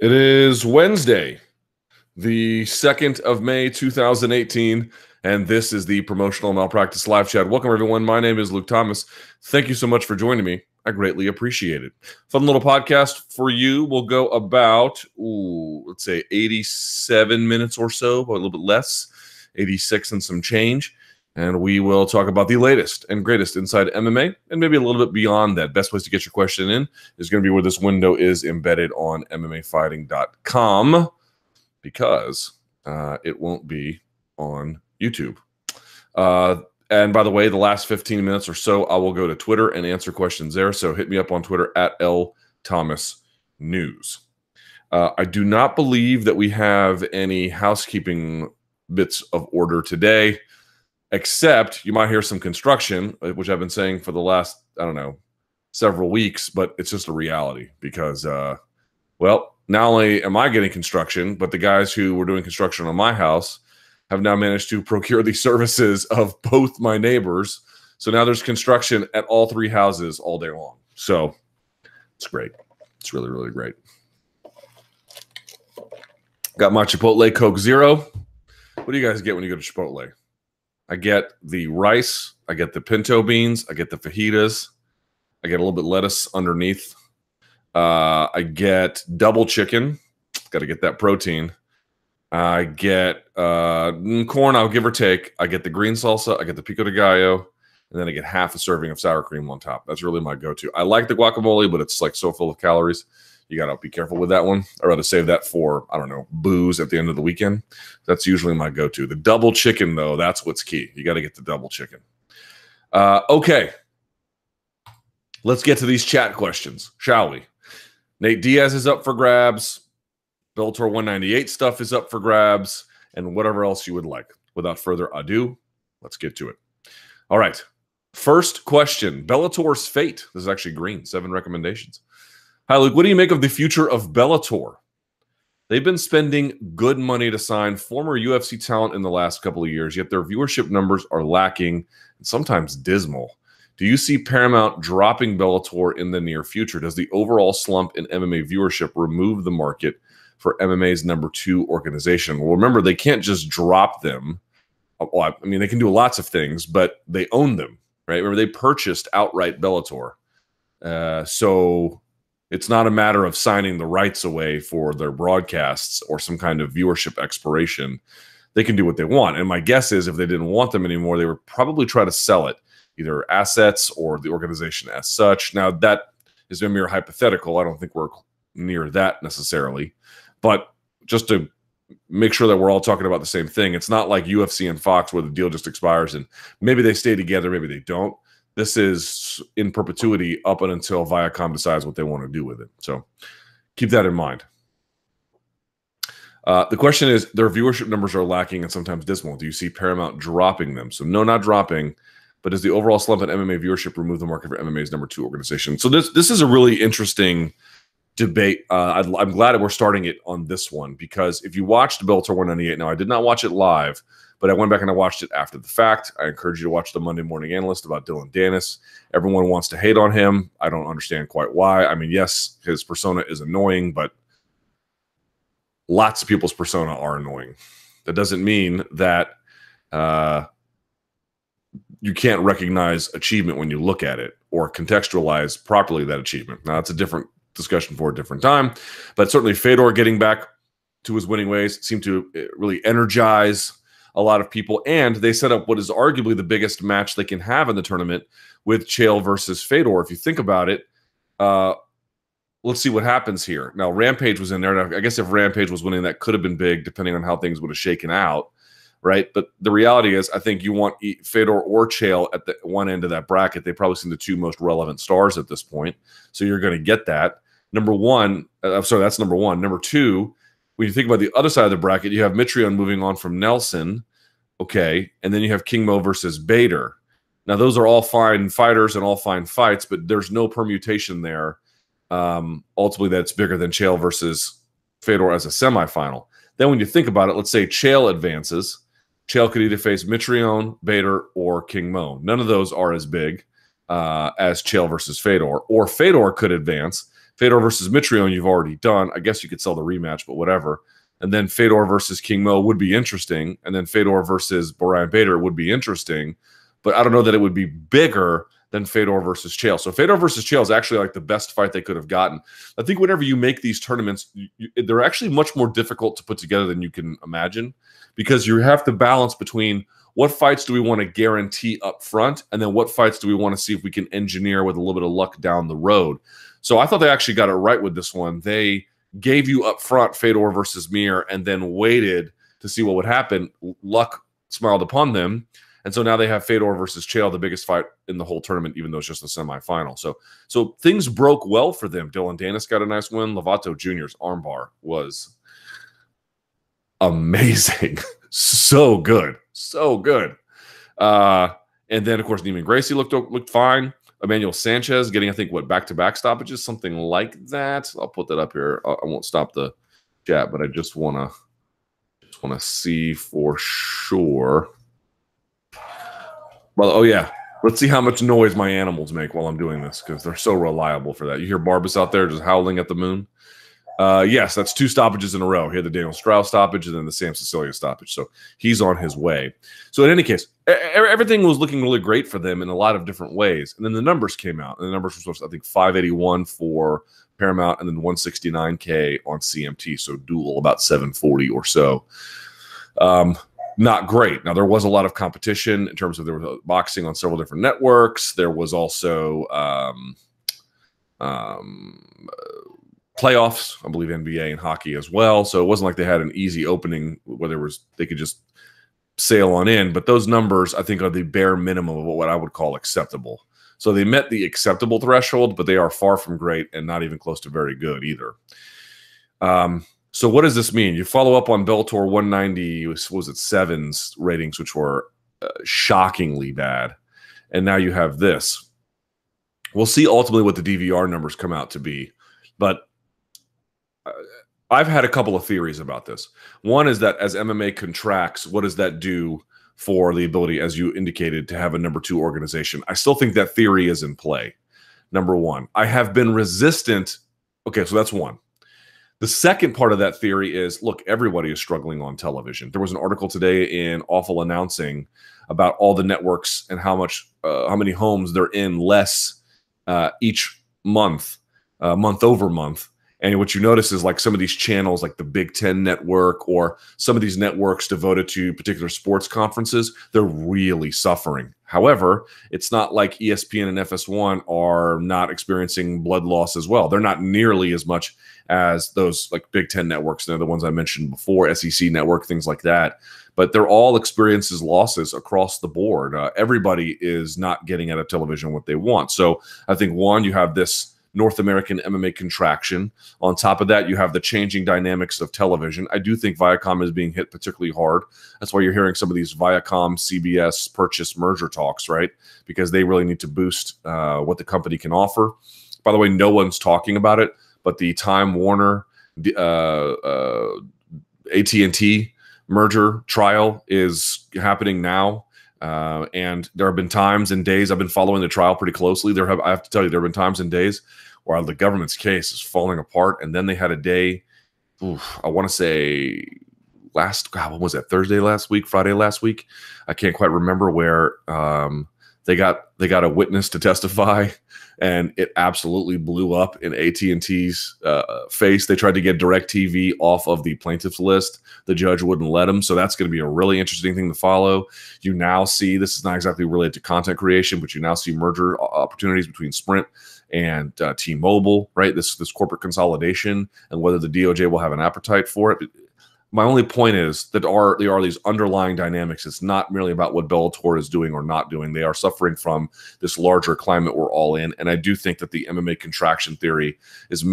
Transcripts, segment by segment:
It is Wednesday, the 2nd of May, 2018, and this is the Promotional Malpractice Live Chat. Welcome, everyone. My name is Luke Thomas. Thank you so much for joining me. I greatly appreciate it. Fun little podcast for you. We'll go about, let's say 87 minutes or so, or a little bit less, 86 and some change. And we will talk about the latest and greatest inside MMA and maybe a little bit beyond that. Best place to get your question in is going to be where this window is embedded on MMAfighting.com because it won't be on YouTube. And by the way, the last 15 minutes or so, I will go to Twitter and answer questions there. So hit me up on Twitter at LThomasNews. I do not believe that we have any housekeeping bits of order today. Except you might hear some construction, which I've been saying for the last, several weeks, but it's just a reality because, well, not only am I getting construction, but the guys who were doing construction on my house have now managed to procure the services of both my neighbors. So now there's construction at all three houses all day long. So it's great. It's really, really great. Got my Chipotle Coke Zero. What do you guys get when you go to Chipotle? I get the rice, I get the pinto beans, I get the fajitas, I get a little bit lettuce underneath. I get double chicken, got to get that protein. I get corn, I'll give or take. I get the green salsa, I get the pico de gallo, and then I get half a serving of sour cream on top. That's really my go-to. I like the guacamole, but it's like so full of calories. You got to be careful with that one. I'd rather save that for, booze at the end of the weekend. That's usually my go-to. The double chicken, though, that's what's key. You got to get the double chicken. Okay. Let's get to these chat questions, shall we? Nate Diaz is up for grabs. Bellator 198 stuff is up for grabs. And whatever else you would like. Without further ado, let's get to it. All right. First question. Bellator's fate. This is actually green. 7 recommendations. Hi, Luke. What do you make of the future of Bellator? They've been spending good money to sign former UFC talent in the last couple of years, yet their viewership numbers are lacking and sometimes dismal. Do you see Paramount dropping Bellator in the near future? Does the overall slump in MMA viewership remove the market for MMA's number 2 organization? Well, remember, they can't just drop them. Well, I mean, they can do lots of things, but they own them, right? Remember, they purchased outright Bellator. So it's not a matter of signing the rights away for their broadcasts or some kind of viewership expiration. They can do what they want. And my guess is if they didn't want them anymore, they would probably try to sell it, either assets or the organization as such. Now, that is a mere hypothetical. I don't think we're near that necessarily. But just to make sure that we're all talking about the same thing, it's not like UFC and Fox where the deal just expires and maybe they stay together, maybe they don't. This is in perpetuity up until Viacom decides what they want to do with it. So keep that in mind. The question is, their viewership numbers are lacking and sometimes dismal. Do you see Paramount dropping them? So no, not dropping, but does the overall slump in MMA viewership remove the market for MMA's number 2 organization? So this is a really interesting debate. I'm glad that we're starting it on this one because if you watched Bellator 198, now I did not watch it live, but I went back and I watched it after the fact. I encourage you to watch the Monday Morning Analyst about Dillon Danis. Everyone wants to hate on him. I don't understand quite why. I mean, yes, his persona is annoying, but lots of people's persona are annoying. That doesn't mean that you can't recognize achievement when you look at it or contextualize properly that achievement. Now, that's a different discussion for a different time, but certainly Fedor getting back to his winning ways seemed to really energize a lot of people, and they set up what is arguably the biggest match they can have in the tournament with Chael versus Fedor. If you think about it, let's see what happens here. Now, Rampage was in there, and I guess if Rampage was winning, that could have been big, depending on how things would have shaken out, right? But the reality is, I think you want Fedor or Chael at the one end of that bracket. They probably seem the 2 most relevant stars at this point, so you're going to get that. Number one, sorry, that's number 1. Number 2, when you think about the other side of the bracket, you have Mitrione moving on from Nelson, okay, and then you have King Mo versus Bader. Now, those are all fine fighters and all fine fights, but there's no permutation there ultimately that's bigger than Chael versus Fedor as a semifinal. Then when you think about it, let's say Chael advances. Chael could either face Mitrione, Bader, or King Mo. None of those are as big as Chael versus Fedor. Or Fedor could advance. Fedor versus Mitrione, you've already done. I guess you could sell the rematch, but whatever. And then Fedor versus King Mo would be interesting. And then Fedor versus Brian Bader would be interesting. But I don't know that it would be bigger than Fedor versus Chael. So Fedor versus Chael is actually like the best fight they could have gotten. I think whenever you make these tournaments, they're actually much more difficult to put together than you can imagine, because you have to balance between what fights do we want to guarantee up front, and then what fights do we want to see if we can engineer with a little bit of luck down the road. So I thought they actually got it right with this one. They gave you up front Fedor versus Mir and then waited to see what would happen. Luck smiled upon them. And so now they have Fedor versus Chael, the biggest fight in the whole tournament, even though it's just a semifinal. So things broke well for them. Dillon Danis got a nice win. Lovato Jr.'s armbar was amazing. So good. So good. And then, of course, Neiman Gracie looked fine. Emmanuel Sanchez getting, I think, what, back-to-back stoppages, something like that. I'll put that up here. I won't stop the chat, but I just want to see for sure. Well, oh yeah. Let's see how much noise my animals make while I'm doing this, because they're so reliable for that. You hear Barbas out there just howling at the moon? Yes, that's 2 stoppages in a row. He had the Daniel Strauss stoppage and then the Sam Cecilia stoppage. So he's on his way. So in any case, everything was looking really great for them in a lot of different ways. And then the numbers came out. And the numbers were supposed to, I think, 581 for Paramount and then 169K on CMT. So dual about 740 or so. Not great. Now, there was a lot of competition in terms of there was boxing on several different networks. There was also playoffs, I believe NBA and hockey as well. So it wasn't like they had an easy opening where they could just sail on in. But those numbers, I think, are the bare minimum of what I would call acceptable. So they met the acceptable threshold, but they are far from great and not even close to very good either. So what does this mean? You follow up on Bellator 190, was it 7's ratings, which were shockingly bad. And now you have this. We'll see ultimately what the DVR numbers come out to be. But I've had a couple of theories about this. One is that as MMA contracts, what does that do for the ability, as you indicated, to have a number 2 organization? I still think that theory is in play. Number 1, I have been resistant. Okay, so that's one. The second part of that theory is, look, everybody is struggling on television. There was an article today in Awful Announcing about all the networks and how many homes they're in less each month, month over month. And what you notice is like some of these channels, like the Big Ten Network or some of these networks devoted to particular sports conferences, they're really suffering. However, it's not like ESPN and FS1 are not experiencing blood loss as well. They're not nearly as much as those like Big Ten networks. They're the ones I mentioned before, SEC Network, things like that. But they're all experiences losses across the board. Everybody is not getting out of television what they want. So I think, one, you have this North American MMA contraction. On top of that, you have the changing dynamics of television. I do think Viacom is being hit particularly hard. That's why you're hearing some of these Viacom, CBS purchase merger talks, right? Because they really need to boost what the company can offer. By the way, no one's talking about it, but the Time Warner AT&T merger trial is happening now. And there have been times and days, I've been following the trial pretty closely. I have to tell you, there have been times and days where the government's case is falling apart. And then they had a day, I want to say what was that? Thursday last week, Friday last week? I can't quite remember, where they got a witness to testify, and it absolutely blew up in AT&T's face. They tried to get DirecTV off of the plaintiff's list. The judge wouldn't let them. So that's going to be a really interesting thing to follow. You now see, this is not exactly related to content creation, but you now see merger opportunities between Sprint and T-Mobile, right? This corporate consolidation, and whether the DOJ will have an appetite for it. My only point is that there are these underlying dynamics. It's not merely about what Bellator is doing or not doing. They are suffering from this larger climate we're all in. And I do think that the MMA contraction theory is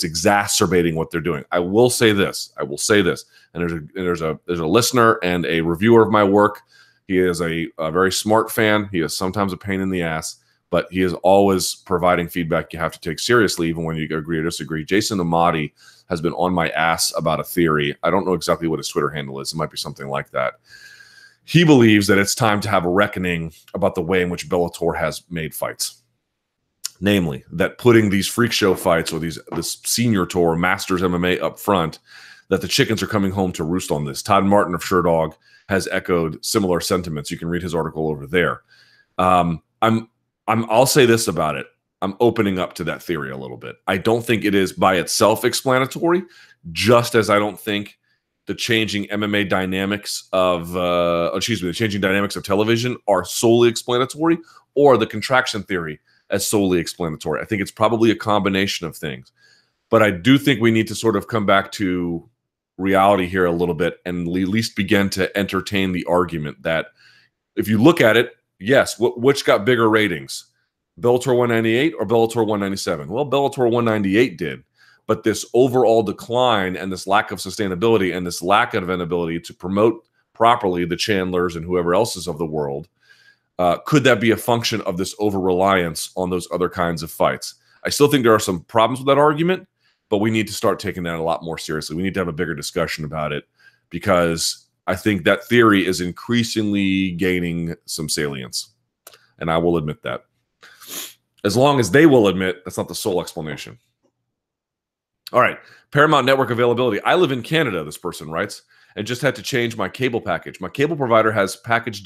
exacerbating what they're doing. I will say this. And there's a listener and a reviewer of my work. He is a very smart fan. He is sometimes a pain in the ass, but he is always providing feedback you have to take seriously, even when you agree or disagree. Jason Amati has been on my ass about a theory. I don't know exactly what his Twitter handle is. It might be something like that. He believes that it's time to have a reckoning about the way in which Bellator has made fights. Namely, that putting these freak show fights or this senior tour, Masters MMA up front, that the chickens are coming home to roost on this. Todd Martin of Sherdog has echoed similar sentiments. You can read his article over there. I'll say this about it. I'm opening up to that theory a little bit. I don't think it is by itself explanatory, just as I don't think the changing MMA dynamics of, the changing dynamics of television are solely explanatory, or the contraction theory as solely explanatory. I think it's probably a combination of things. But I do think we need to sort of come back to reality here a little bit and at least begin to entertain the argument that if you look at it, yes, which got bigger ratings? Bellator 198 or Bellator 197? Well, Bellator 198 did. But this overall decline and this lack of sustainability and this lack of an ability to promote properly the Chandlers and whoever else is of the world, could that be a function of this over-reliance on those other kinds of fights? I still think there are some problems with that argument, but we need to start taking that a lot more seriously. We need to have a bigger discussion about it because I think that theory is increasingly gaining some salience. And I will admit that. As long as they will admit that's not the sole explanation. All right, Paramount Network availability. I live in Canada, this person writes, and just had to change my cable package. My cable provider has package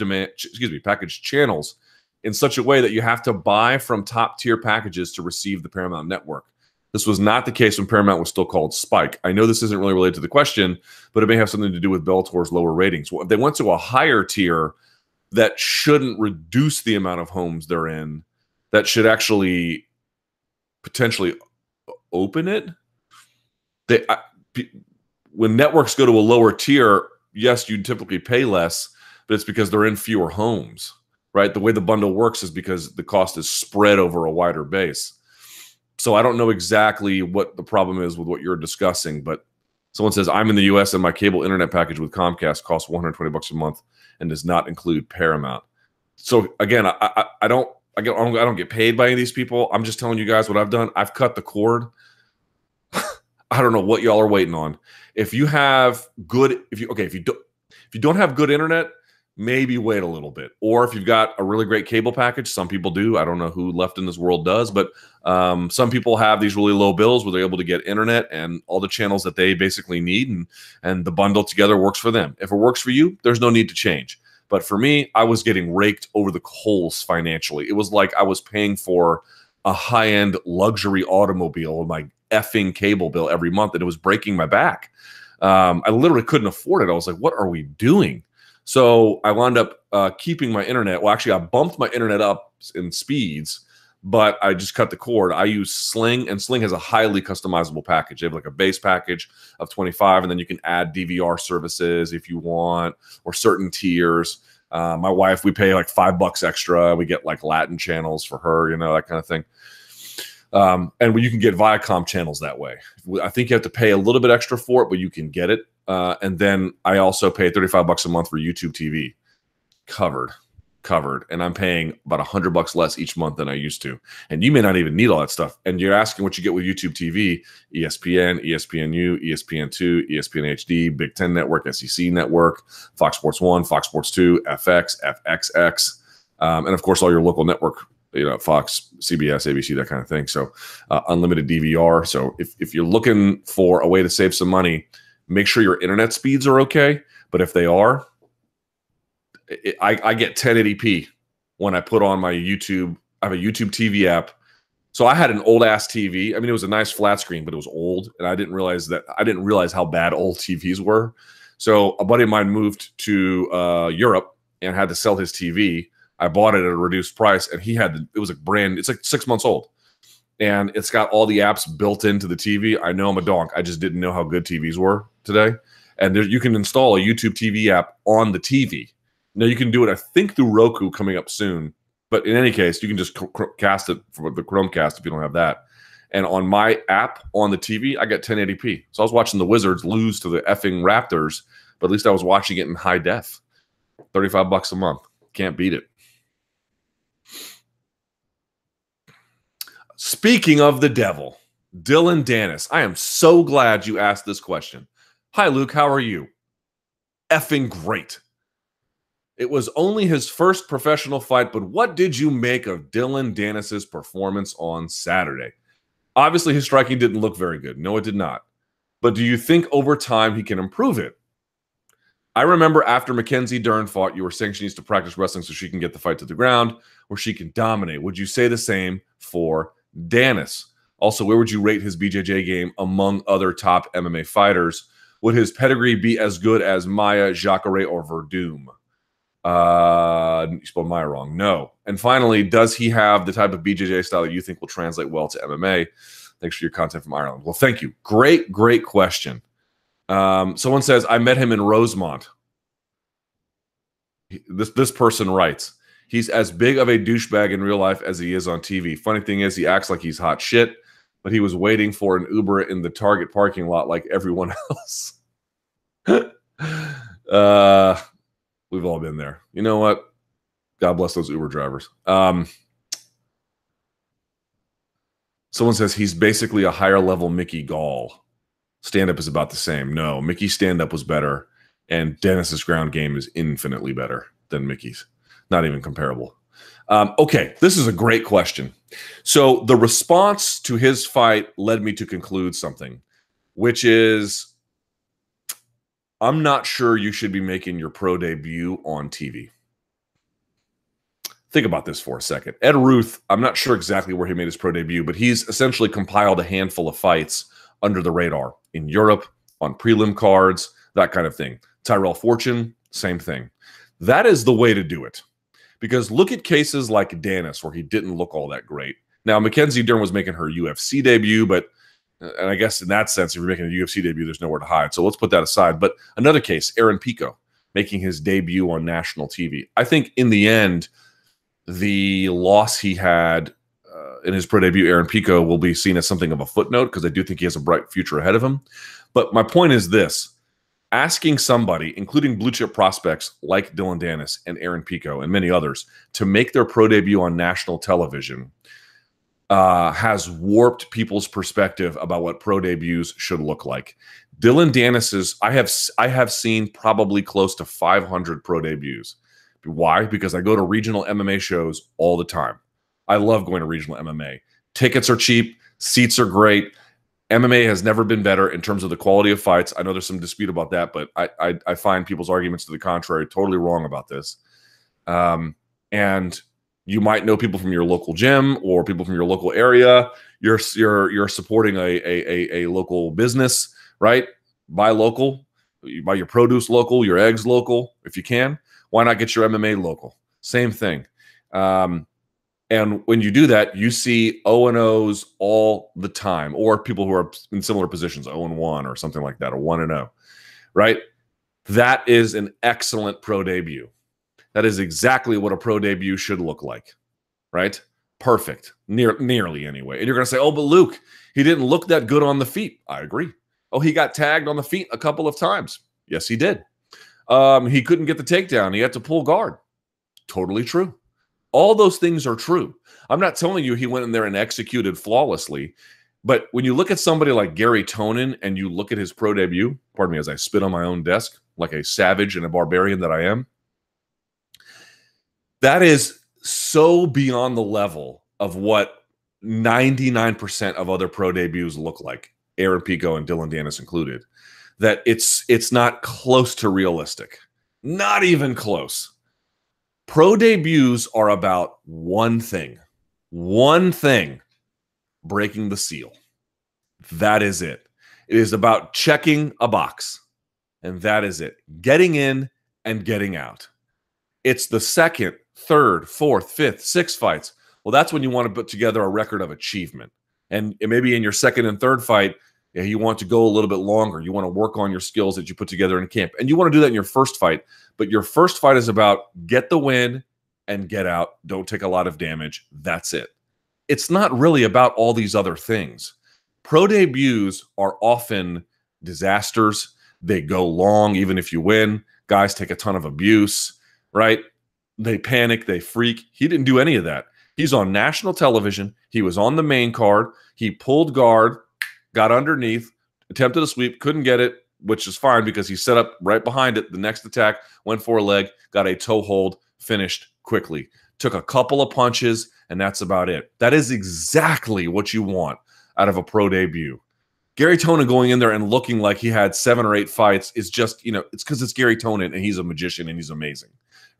channels in such a way that you have to buy from top-tier packages to receive the Paramount Network. This was not the case when Paramount was still called Spike. I know this isn't really related to the question, but it may have something to do with Bellator's lower ratings. Well, if they went to a higher tier, that shouldn't reduce the amount of homes they're in. That should actually potentially open it. When networks go to a lower tier, yes, you typically pay less, but it's because they're in fewer homes, right? The way the bundle works is because the cost is spread over a wider base. So I don't know exactly what the problem is with what you're discussing, but someone says, I'm in the US and my cable internet package with Comcast costs $120 a month and does not include Paramount. So again, I don't get paid by any of these people. I'm just telling you guys what I've done. I've cut the cord. I don't know what y'all are waiting on. If you have good, if you don't have good internet, maybe wait a little bit. Or if you've got a really great cable package, some people do. I don't know who left in this world does, but some people have these really low bills where they're able to get internet and all the channels that they basically need, and the bundle together works for them. If it works for you, there's no need to change. But for me, I was getting raked over the coals financially. It was like I was paying for a high-end luxury automobile with my effing cable bill every month, and it was breaking my back. I literally couldn't afford it. I was like, what are we doing? So I wound up keeping my internet. Well, actually, I bumped my internet up in speeds, but I just cut the cord. I use Sling, and Sling has a highly customizable package. They have like a base package of 25, and then you can add DVR services if you want, or certain tiers. My wife, we pay like $5 extra. We get like Latin channels for her, you know, that kind of thing. And you can get Viacom channels that way. I think you have to pay a little bit extra for it, but you can get it. And then I also pay $35 a month for YouTube TV. Covered. And I'm paying about $100 less each month than I used to. And you may not even need all that stuff. And you're asking what you get with YouTube TV: ESPN, ESPNU, ESPN2, ESPN HD, Big Ten Network, SEC Network, Fox Sports 1, Fox Sports 2, FX, FXX, and of course all your local network, you know, Fox, CBS, ABC, that kind of thing. So unlimited DVR. So if you're looking for a way to save some money, make sure your internet speeds are okay. But if they are, I get 1080p when I put on my YouTube. I have a YouTube TV app. So I had an old ass TV. I mean, it was a nice flat screen, but it was old. And I didn't realize how bad old TVs were. So a buddy of mine moved to Europe and had to sell his TV. I bought it at a reduced price, and it's like 6 months old. And it's got all the apps built into the TV. I know I'm a donk. I just didn't know how good TVs were today. And you can install a YouTube TV app on the TV. Now, you can do it, I think, through Roku coming up soon. But in any case, you can just cast it for the Chromecast if you don't have that. And on my app on the TV, I got 1080p. So I was watching the Wizards lose to the effing Raptors, but at least I was watching it in high def. $35 a month. Can't beat it. Speaking of the devil, Dillon Danis. I am so glad you asked this question. Hi, Luke. How are you? Effing great. It was only his first professional fight, but what did you make of Dillon Danis' performance on Saturday? Obviously, his striking didn't look very good. No, it did not. But do you think over time he can improve it? I remember after Mackenzie Dern fought, you were saying she needs to practice wrestling so she can get the fight to the ground where she can dominate. Would you say the same for Danis? Also, where would you rate his BJJ game among other top MMA fighters? Would his pedigree be as good as Maia, Jacare, or Verdum? You spelled Maya wrong. No. And finally, does he have the type of BJJ style that you think will translate well to MMA? Thanks for your content from Ireland. Well, thank you. Great question. Someone says, I met him in Rosemont. This person writes, he's as big of a douchebag in real life as he is on TV. Funny thing is, he acts like he's hot shit, but he was waiting for an Uber in the Target parking lot like everyone else. We've all been there. You know what? God bless those Uber drivers. Someone says he's basically a higher level Mickey Gall. Stand-up is about the same. No, Mickey's stand-up was better, and Dennis's ground game is infinitely better than Mickey's. Not even comparable. Okay, this is a great question. So the response to his fight led me to conclude something, which is I'm not sure you should be making your pro debut on TV. Think about this for a second. Ed Ruth, I'm not sure exactly where he made his pro debut, but he's essentially compiled a handful of fights under the radar in Europe, on prelim cards, that kind of thing. Tyrell Fortune, same thing. That is the way to do it. Because look at cases like Danis, where he didn't look all that great. Now, Mackenzie Dern was making her UFC debut, but and I guess in that sense, if you're making a UFC debut, there's nowhere to hide. So let's put that aside. But another case, Aaron Pico, making his debut on national TV. I think in the end, the loss he had in his pro debut, Aaron Pico, will be seen as something of a footnote because I do think he has a bright future ahead of him. But my point is this. Asking somebody, including blue chip prospects like Dillon Danis and Aaron Pico and many others, to make their pro debut on national television has warped people's perspective about what pro debuts should look like. Dillon Danis's, I have seen probably close to 500 pro debuts. Why? Because I go to regional MMA shows all the time. I love going to regional MMA. Tickets are cheap. Seats are great. MMA has never been better in terms of the quality of fights. I know there's some dispute about that, but I find people's arguments to the contrary totally wrong about this. And you might know people from your local gym or people from your local area. You're supporting a local business, right? Buy local. You buy your produce local, your eggs local, if you can. Why not get your MMA local? Same thing. And when you do that, you see O&Os all the time, or people who are in similar positions, 0-1 or something like that, or 1-0, right? That is an excellent pro debut. That is exactly what a pro debut should look like, right? Perfect, nearly anyway. And you're going to say, oh, but Luke, he didn't look that good on the feet. I agree. Oh, he got tagged on the feet a couple of times. Yes, he did. He couldn't get the takedown. He had to pull guard. Totally true. All those things are true. I'm not telling you he went in there and executed flawlessly, but when you look at somebody like Gary Tonin and you look at his pro debut, pardon me as I spit on my own desk like a savage and a barbarian that I am, that is so beyond the level of what 99% of other pro debuts look like, Aaron Pico and Dillon Danis included, that it's not close to realistic. Not even close. Pro debuts are about one thing, breaking the seal. That is it. It is about checking a box, and that is it. Getting in and getting out. It's the second, third, fourth, fifth, sixth fights. Well, that's when you want to put together a record of achievement. And maybe in your second and third fight, you want to go a little bit longer. You want to work on your skills that you put together in camp. And you want to do that in your first fight. But your first fight is about get the win and get out. Don't take a lot of damage. That's it. It's not really about all these other things. Pro debuts are often disasters. They go long even if you win. Guys take a ton of abuse, right? They panic. They freak. He didn't do any of that. He's on national television. He was on the main card. He pulled guard, got underneath, attempted a sweep, couldn't get it, which is fine because he set up right behind it. The next attack went for a leg, got a toe hold, finished quickly. Took a couple of punches, and that's about it. That is exactly what you want out of a pro debut. Gary Tonin going in there and looking like he had 7 or 8 fights is just, you know, it's because it's Gary Tonin and he's a magician and he's amazing,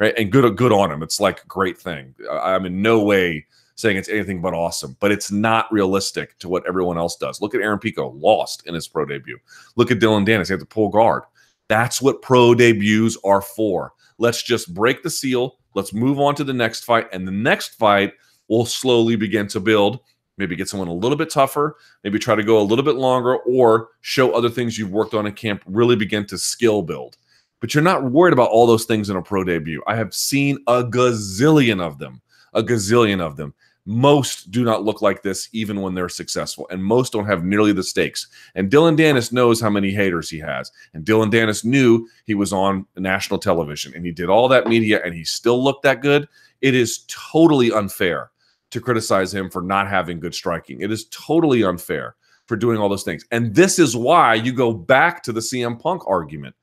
right? And good on him. It's like a great thing. I'm in no way saying it's anything but awesome, but it's not realistic to what everyone else does. Look at Aaron Pico, lost in his pro debut. Look at Dillon Danis, he had to pull guard. That's what pro debuts are for. Let's just break the seal. Let's move on to the next fight, and the next fight will slowly begin to build. Maybe get someone a little bit tougher, maybe try to go a little bit longer, or show other things you've worked on in camp, really begin to skill build. But you're not worried about all those things in a pro debut. I have seen a gazillion of them, Most do not look like this even when they're successful, and most don't have nearly the stakes. And Dillon Danis knows how many haters he has, and Dillon Danis knew he was on national television, and he did all that media, and he still looked that good. It is totally unfair to criticize him for not having good striking. It is totally unfair for doing all those things. And this is why you go back to the CM Punk argument.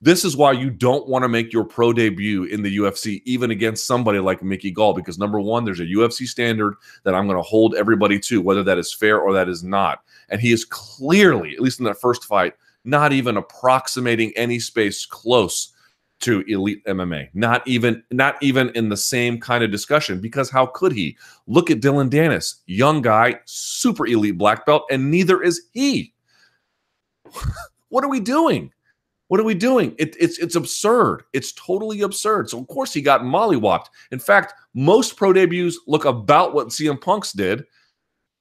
This is why you don't want to make your pro debut in the UFC, even against somebody like Mickey Gall, because number one, there's a UFC standard that I'm going to hold everybody to, whether that is fair or that is not. And he is clearly, at least in that first fight, not even approximating any space close to elite MMA, not even in the same kind of discussion, because how could he? Look at Dillon Danis, young guy, super elite black belt, and neither is he. What are we doing? What are we doing? It's absurd. It's totally absurd. So of course he got mollywopped. In fact, most pro debuts look about what CM Punk's did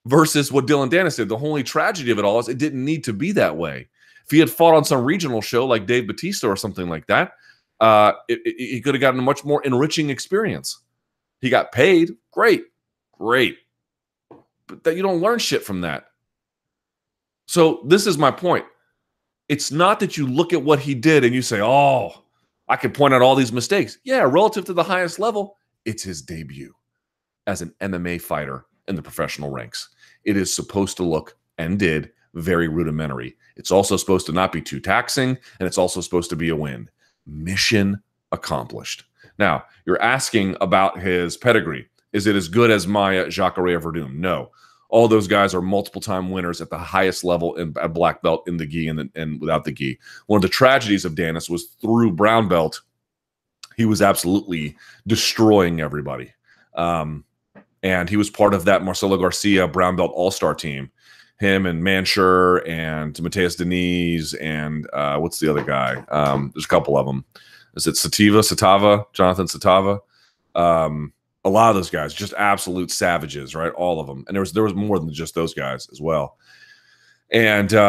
versus what Dillon Danis did. The only tragedy of it all is it didn't need to be that way. If he had fought on some regional show like Dave Bautista or something like that, he could have gotten a much more enriching experience. He got paid. Great. But that you don't learn shit from that. So this is my point. It's not that you look at what he did and you say, oh, I can point out all these mistakes. Yeah, relative to the highest level, it's his debut as an MMA fighter in the professional ranks. It is supposed to look, and did, very rudimentary. It's also supposed to not be too taxing, and it's also supposed to be a win. Mission accomplished. Now, you're asking about his pedigree. Is it as good as Maia, Jacare Verdum? No. All those guys are multiple-time winners at the highest level at black belt, in the gi and without the gi. One of the tragedies of Danis was through brown belt, he was absolutely destroying everybody. And he was part of that Marcelo Garcia brown belt all-star team. Him and Manshur and Mateus Diniz and what's the other guy? There's a couple of them. Is it Satava, Jonathan Satava? A lot of those guys, just absolute savages, right? All of them. And there was more than just those guys as well. And him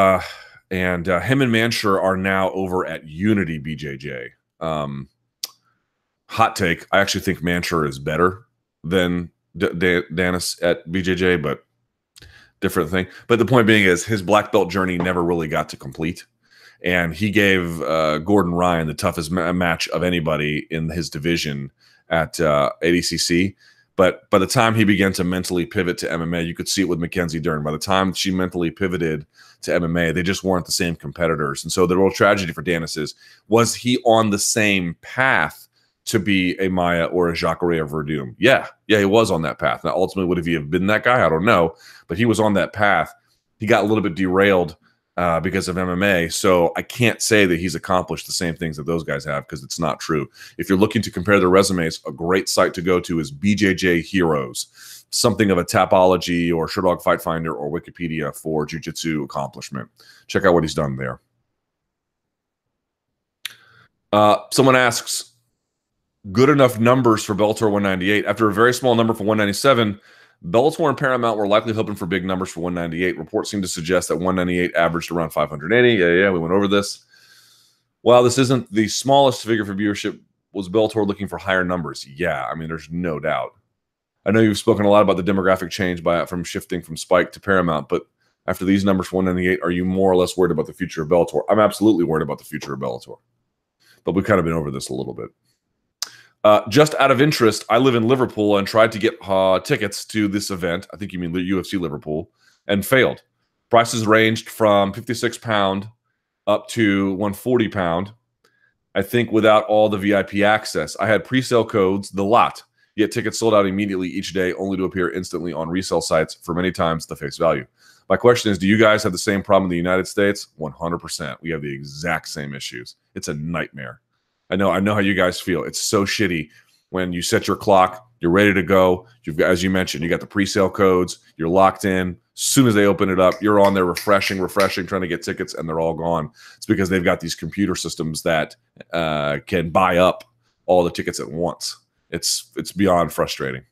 and Manshur are now over at Unity BJJ. Hot take. I actually think Manshur is better than Danis at BJJ, but different thing. But the point being is his black belt journey never really got to complete. And he gave Gordon Ryan the toughest match of anybody in his division at ADCC. But by the time he began to mentally pivot to MMA, you could see it with Mackenzie Dern. By the time she mentally pivoted to MMA, they just weren't the same competitors. And so the real tragedy for Danis is, was he on the same path to be a Maia or a Jacare Verdum? Yeah, he was on that path. Now, ultimately, would he have been that guy? I don't know. But he was on that path. He got a little bit derailed because of MMA. So I can't say that he's accomplished the same things that those guys have, because it's not true. If you're looking to compare their resumes, a great site to go to is BJJ Heroes, something of a Tapology or Sherdog Fight Finder or Wikipedia for jiu-jitsu accomplishment. Check out what he's done there. Someone asks, good enough numbers for Bellator 198. After a very small number for 197, Bellator and Paramount were likely hoping for big numbers for 198. Reports seem to suggest that 198 averaged around 580. Yeah, we went over this. While this isn't the smallest figure for viewership, was Bellator looking for higher numbers? Yeah, I mean, there's no doubt. I know you've spoken a lot about the demographic change from shifting from Spike to Paramount, but after these numbers for 198, are you more or less worried about the future of Bellator? I'm absolutely worried about the future of Bellator. But we've kind of been over this a little bit. Just out of interest, I live in Liverpool and tried to get tickets to this event. I think you mean UFC Liverpool, and failed. Prices ranged from £56 up to 140 pound. I think without all the VIP access. I had pre-sale codes, the lot, yet tickets sold out immediately each day, only to appear instantly on resale sites for many times the face value. My question is, do you guys have the same problem in the United States? 100%. We have the exact same issues. It's a nightmare. I know how you guys feel. It's so shitty when you set your clock, you're ready to go. You've got, as you mentioned, you got the pre-sale codes, you're locked in. As soon as they open it up, you're on there refreshing, trying to get tickets, and they're all gone. It's because they've got these computer systems that can buy up all the tickets at once. It's beyond frustrating.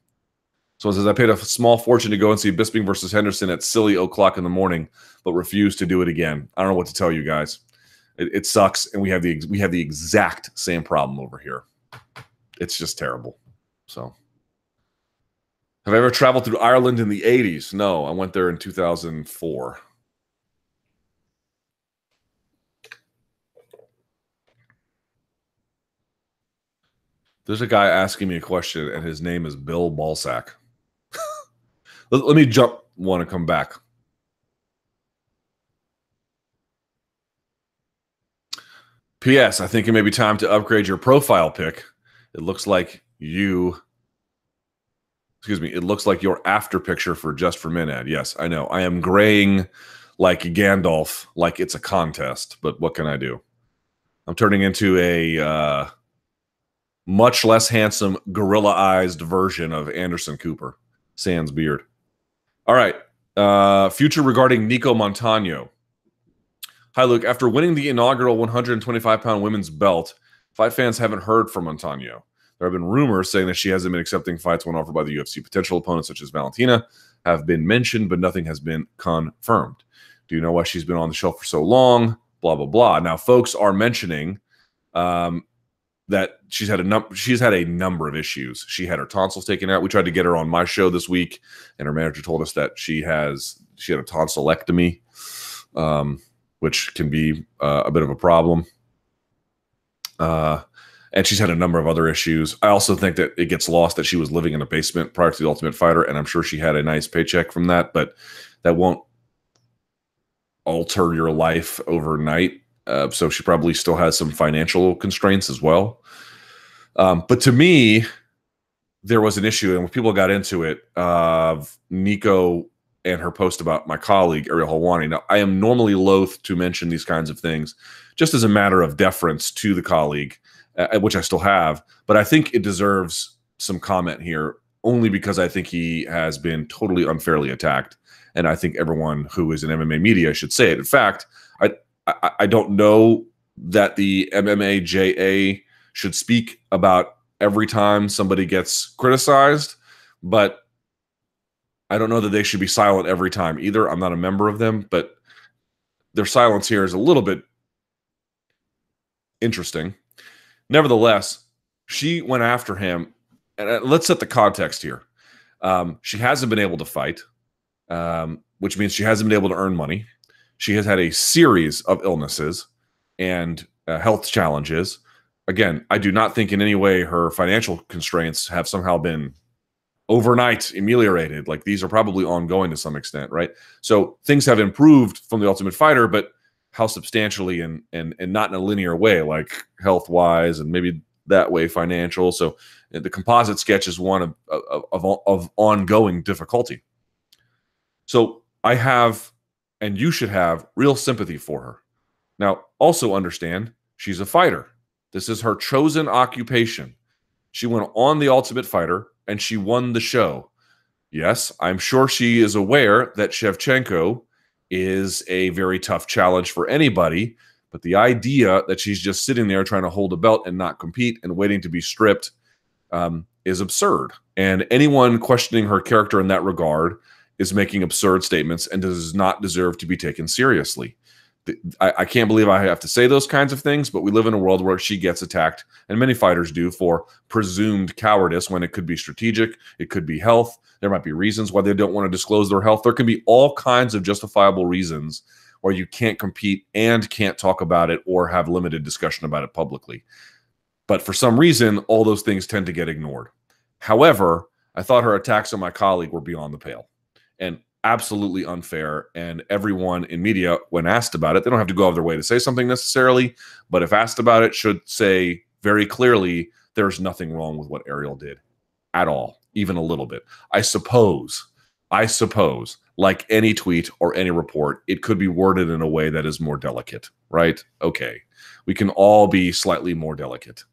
So it says, I paid a small fortune to go and see Bisping versus Henderson at silly 0:00 in the morning, but refused to do it again. I don't know what to tell you guys. It sucks, and we have the exact same problem over here. It's just terrible. So, have I ever traveled through Ireland in the 80s? No, I went there in 2004. There's a guy asking me a question, and his name is Bill Balsack. Let me jump one and come back. P.S. I think it may be time to upgrade your profile pic. It looks like you... Excuse me. It looks like your after picture for Just for Men ad. Yes, I know. I am graying like Gandalf, like it's a contest. But what can I do? I'm turning into a much less handsome, gorilla-eyed version of Anderson Cooper. Sans beard. All right. Future regarding Nicco Montano. Hi, Luke. After winning the inaugural 125-pound women's belt, fight fans haven't heard from Montano. There have been rumors saying that she hasn't been accepting fights when offered by the UFC. Potential opponents such as Valentina have been mentioned, but nothing has been confirmed. Do you know why she's been on the shelf for so long? Blah, blah, blah. Now, folks are mentioning that she's had a number of issues. She had her tonsils taken out. We tried to get her on my show this week, and her manager told us that she had a tonsillectomy, which can be a bit of a problem. And she's had a number of other issues. I also think that it gets lost that she was living in a basement prior to the Ultimate Fighter, and I'm sure she had a nice paycheck from that, but that won't alter your life overnight. So she probably still has some financial constraints as well. But to me, there was an issue, and when people got into it, of Nicco and her post about my colleague, Ariel Helwani. Now, I am normally loath to mention these kinds of things just as a matter of deference to the colleague, which I still have. But I think it deserves some comment here only because I think he has been totally unfairly attacked. And I think everyone who is in MMA media should say it. In fact, I don't know that the MMAJA should speak about every time somebody gets criticized, but I don't know that they should be silent every time either. I'm not a member of them, but their silence here is a little bit interesting. Nevertheless, she went after him, and let's set the context here. She hasn't been able to fight, which means she hasn't been able to earn money. She has had a series of illnesses and health challenges. Again, I do not think in any way her financial constraints have somehow been overnight ameliorated. Like, these are probably ongoing to some extent, right? So things have improved from the Ultimate Fighter, but how substantially and not in a linear way, like health-wise and maybe that way financial. So the composite sketch is one of ongoing difficulty. So I have, and you should have, real sympathy for her. Now, also understand, she's a fighter. This is her chosen occupation. She went on the Ultimate Fighter, and she won the show. Yes, I'm sure she is aware that Shevchenko is a very tough challenge for anybody, but the idea that she's just sitting there trying to hold a belt and not compete and waiting to be stripped is absurd. And anyone questioning her character in that regard is making absurd statements and does not deserve to be taken seriously. I can't believe I have to say those kinds of things, but we live in a world where she gets attacked, and many fighters do, for presumed cowardice when it could be strategic, it could be health. There might be reasons why they don't want to disclose their health. There can be all kinds of justifiable reasons where you can't compete and can't talk about it or have limited discussion about it publicly. But for some reason, all those things tend to get ignored. However, I thought her attacks on my colleague were beyond the pale. And absolutely unfair. And everyone in media, when asked about it, they don't have to go out of their way to say something necessarily, but if asked about it, should say very clearly, there's nothing wrong with what Ariel did at all, even a little bit. I suppose, like any tweet or any report, it could be worded in a way that is more delicate, right? Okay. We can all be slightly more delicate.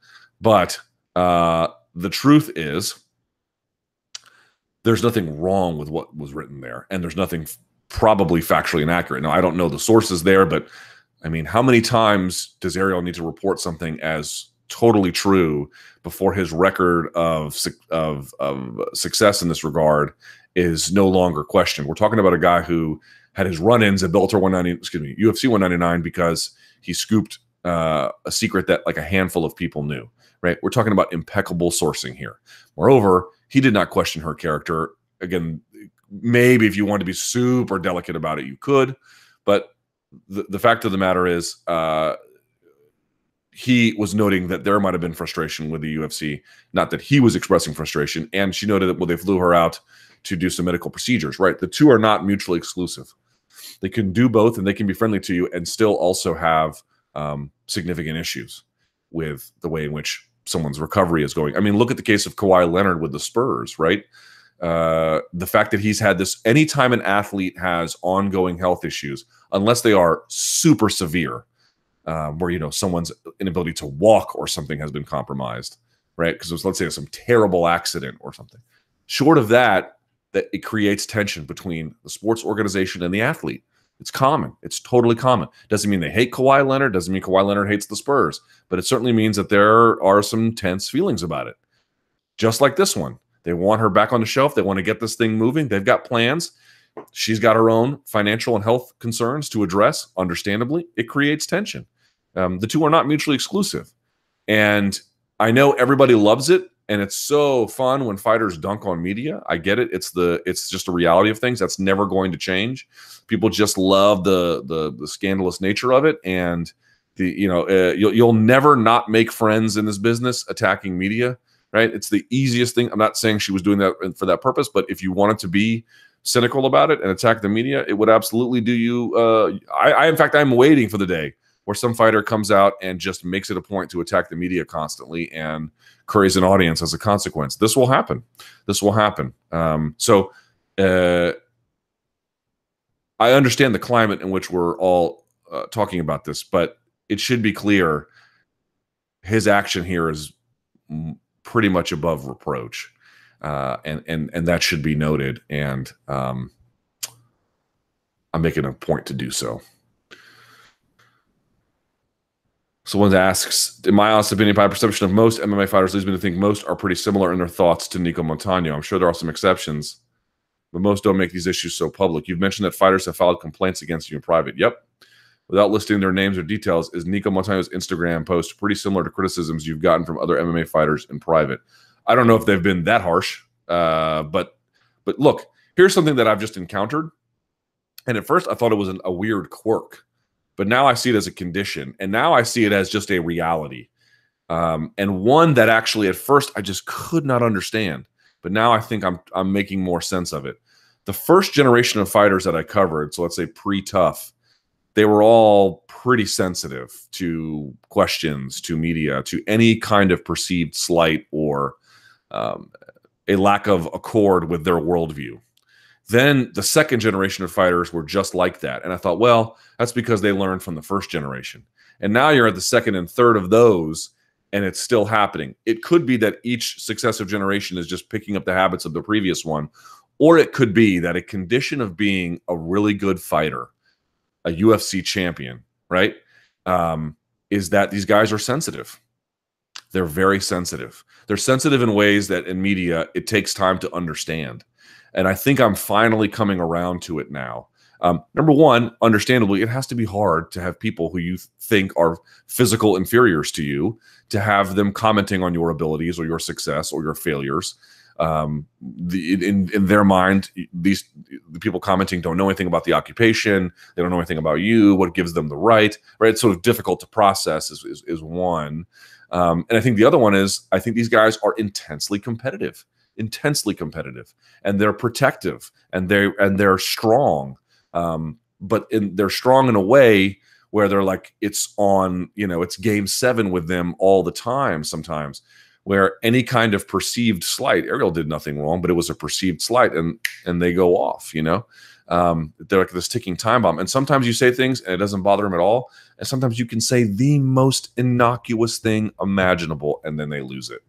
But the truth is, there's nothing wrong with what was written there, and there's nothing probably factually inaccurate. Now, I don't know the sources there, but I mean, how many times does Ariel need to report something as totally true before his record of success in this regard is no longer questioned? We're talking about a guy who had his run-ins at Bellator UFC 199 because he scooped a secret that like a handful of people knew, right? We're talking about impeccable sourcing here. Moreover, he did not question her character. Again, maybe if you want to be super delicate about it, you could, but the fact of the matter is, he was noting that there might have been frustration with the UFC, not that he was expressing frustration. And she noted that, well, they flew her out to do some medical procedures, right? The two are not mutually exclusive. They can do both and they can be friendly to you and still also have significant issues with the way in which someone's recovery is going. I mean, look at the case of Kawhi Leonard with the Spurs, right? The fact that he's had this, anytime an athlete has ongoing health issues, unless they are super severe, where, you know, someone's inability to walk or something has been compromised, right? Because let's say there's some terrible accident or something. Short of that, that it creates tension between the sports organization and the athlete. It's common. It's totally common. Doesn't mean they hate Kawhi Leonard. Doesn't mean Kawhi Leonard hates the Spurs. But it certainly means that there are some tense feelings about it. Just like this one. They want her back on the shelf. They want to get this thing moving. They've got plans. She's got her own financial and health concerns to address. Understandably, it creates tension. The two are not mutually exclusive. And I know everybody loves it. And it's so fun when fighters dunk on media. I get it. It's just a reality of things. That's never going to change. People just love the scandalous nature of it, and you'll never not make friends in this business attacking media, right? It's the easiest thing. I'm not saying she was doing that for that purpose, but if you wanted to be cynical about it and attack the media, it would absolutely do you. In fact, I'm waiting for the day where some fighter comes out and just makes it a point to attack the media constantly and curries an audience as a consequence. This will happen. This will happen. So I understand the climate in which we're all talking about this, but it should be clear his action here is pretty much above reproach, and that should be noted. And I'm making a point to do so. Someone asks, in my honest opinion, my perception of most MMA fighters leads me to think most are pretty similar in their thoughts to Nicco Montano. I'm sure there are some exceptions, but most don't make these issues so public. You've mentioned that fighters have filed complaints against you in private. Yep. Without listing their names or details, is Nicco Montano's Instagram post pretty similar to criticisms you've gotten from other MMA fighters in private? I don't know if they've been that harsh, but look, here's something that I've just encountered. And at first I thought it was a weird quirk. But now I see it as a condition, and now I see it as just a reality, and one that actually at first I just could not understand. But now I think I'm making more sense of it. The first generation of fighters that I covered, so let's say pre-Tough, they were all pretty sensitive to questions, to media, to any kind of perceived slight or a lack of accord with their worldview. Then the second generation of fighters were just like that. And I thought, well, that's because they learned from the first generation. And now you're at the second and third of those, and it's still happening. It could be that each successive generation is just picking up the habits of the previous one, or it could be that a condition of being a really good fighter, a UFC champion, right, is that these guys are sensitive. They're very sensitive. They're sensitive in ways that in media, it takes time to understand. And I think I'm finally coming around to it now. Number one, understandably, it has to be hard to have people who you think are physical inferiors to you, to have them commenting on your abilities or your success or your failures. In their mind, the people commenting don't know anything about the occupation. They don't know anything about you. What gives them the right? It's sort of difficult to process is one. And I think the other one is, I think these guys are intensely competitive. intensely competitive, and they're protective, and they're strong. But they're strong in a way where they're like, it's on, it's game 7 with them all the time sometimes, where any kind of perceived slight, Ariel did nothing wrong, but it was a perceived slight, and they go off, they're like this ticking time bomb. And sometimes you say things and it doesn't bother them at all. And sometimes you can say the most innocuous thing imaginable, and then they lose it,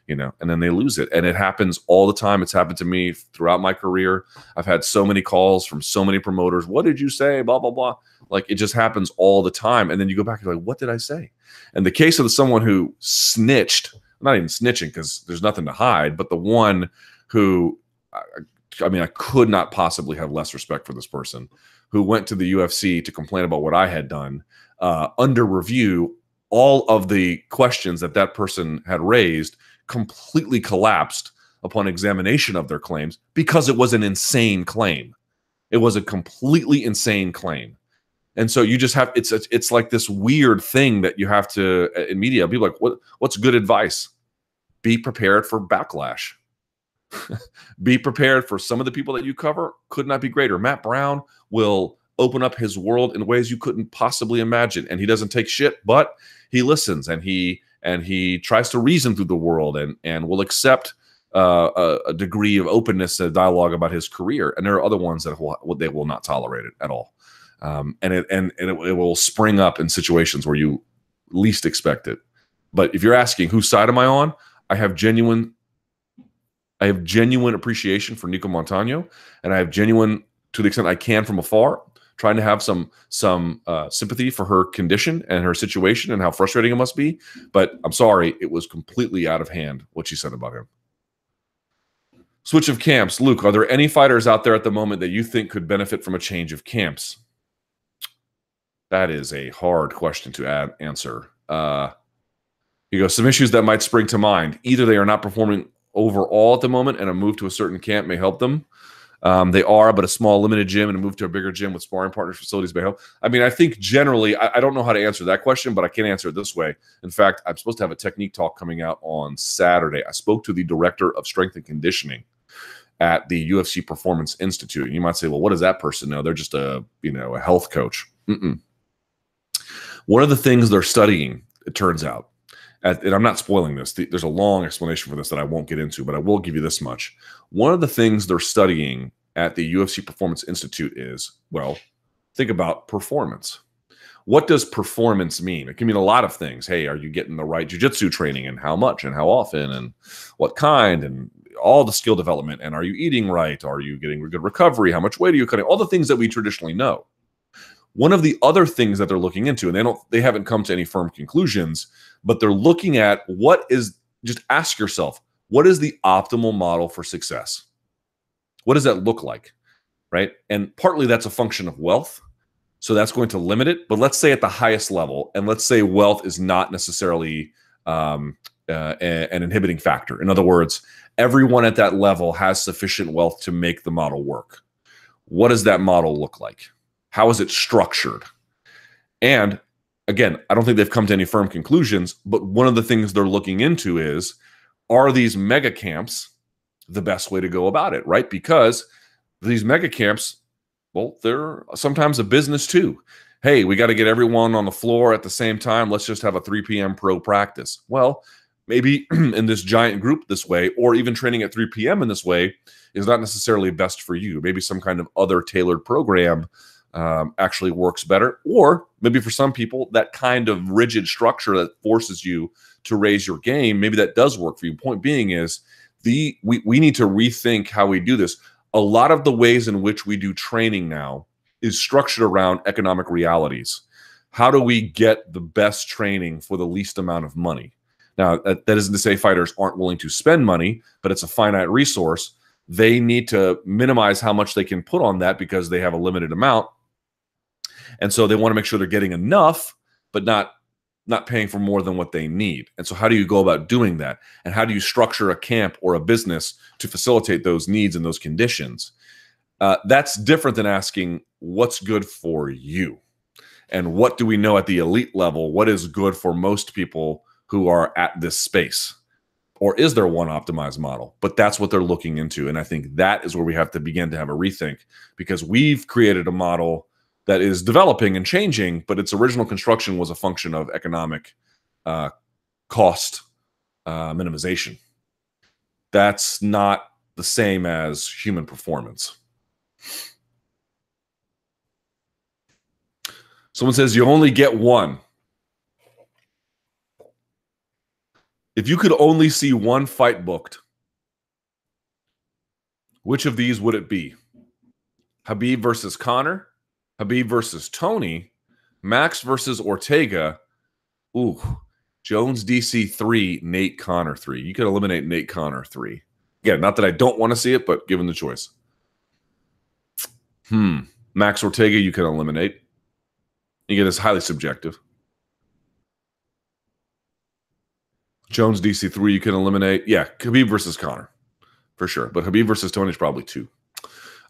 and then they lose it. And it happens all the time. It's happened to me throughout my career. I've had so many calls from so many promoters. What did you say? Blah, blah, blah. Like, it just happens all the time. And then you go back and you're like, what did I say? And the case of someone who snitched, not even snitching because there's nothing to hide, but the one who, I could not possibly have less respect for this person, who went to the UFC to complain about what I had done. Under review, all of the questions that person had raised completely collapsed upon examination of their claims, because it was an insane claim. It was a completely insane claim. And so you just have, it's like this weird thing that you have to, in media, be like, what's good advice? Be prepared for backlash. Be prepared for some of the people that you cover could not be greater. Matt Brown will open up his world in ways you couldn't possibly imagine. And he doesn't take shit, but he listens, and he tries to reason through the world, and will accept a degree of openness and dialogue about his career. And there are other ones that they will not tolerate it at all. And it will spring up in situations where you least expect it. But if you're asking whose side am I on, I have genuine appreciation for Nicco Montano, and I have genuine, to the extent I can from afar, trying to have some sympathy for her condition and her situation and how frustrating it must be. But I'm sorry, it was completely out of hand what she said about him. Switch of camps. Luke, are there any fighters out there at the moment that you think could benefit from a change of camps? That is a hard question to answer. You go, some issues that might spring to mind. Either they are not performing overall at the moment, and a move to a certain camp may help them. They are, but a small limited gym and a move to a bigger gym with sparring partners facilities may help. I think generally, I don't know how to answer that question, but I can answer it this way. In fact, I'm supposed to have a technique talk coming out on Saturday. I spoke to the director of strength and conditioning at the UFC Performance Institute. And you might say, well, what does that person know? They're just a health coach. One of the things they're studying, it turns out, and I'm not spoiling this, there's a long explanation for this that I won't get into, but I will give you this much. One of the things they're studying at the UFC Performance Institute is, well, think about performance. What does performance mean? It can mean a lot of things. Hey, are you getting the right jiu-jitsu training, and how much and how often and what kind, and all the skill development, and are you eating right? Are you getting good recovery? How much weight are you cutting? All the things that we traditionally know. One of the other things that they're looking into, and they haven't come to any firm conclusions, but they're looking at just ask yourself, what is the optimal model for success? What does that look like, right? And partly that's a function of wealth, so that's going to limit it. But let's say at the highest level, and let's say wealth is not necessarily an inhibiting factor. In other words, everyone at that level has sufficient wealth to make the model work. What does that model look like? How is it structured? And again, I don't think they've come to any firm conclusions, but one of the things they're looking into is, are these mega camps the best way to go about it, right? Because these mega camps, well, they're sometimes a business too. Hey, we got to get everyone on the floor at the same time. Let's just have a 3 p.m. pro practice. Well, maybe in this giant group this way, or even training at 3 p.m. in this way, is not necessarily best for you. Maybe some kind of other tailored program actually works better. Or maybe for some people, that kind of rigid structure that forces you to raise your game, maybe that does work for you. Point being is, we need to rethink how we do this. A lot of the ways in which we do training now is structured around economic realities. How do we get the best training for the least amount of money? Now, that isn't to say fighters aren't willing to spend money, but it's a finite resource. They need to minimize how much they can put on that because they have a limited amount. And so they want to make sure they're getting enough, but not paying for more than what they need. And so how do you go about doing that? And how do you structure a camp or a business to facilitate those needs and those conditions? That's different than asking what's good for you. And what do we know at the elite level? What is good for most people who are at this space Or is there one optimized model? But that's what they're looking into. And I think that is where we have to begin to have a rethink, because we've created a model that is developing and changing, but its original construction was a function of economic cost minimization. That's not the same as human performance. Someone says you only get one. If you could only see one fight booked, which of these would it be? Habib versus Conor, Habib versus Tony, Max versus Ortega. Ooh, Jones DC 3, Nate Conor 3. You could eliminate Nate Conor 3. Again, not that I don't want to see it, but given the choice. Max Ortega, you can eliminate. Again, it's highly subjective. Jones DC 3, you can eliminate. Yeah, Habib versus Conor, for sure. But Habib versus Tony is probably 2.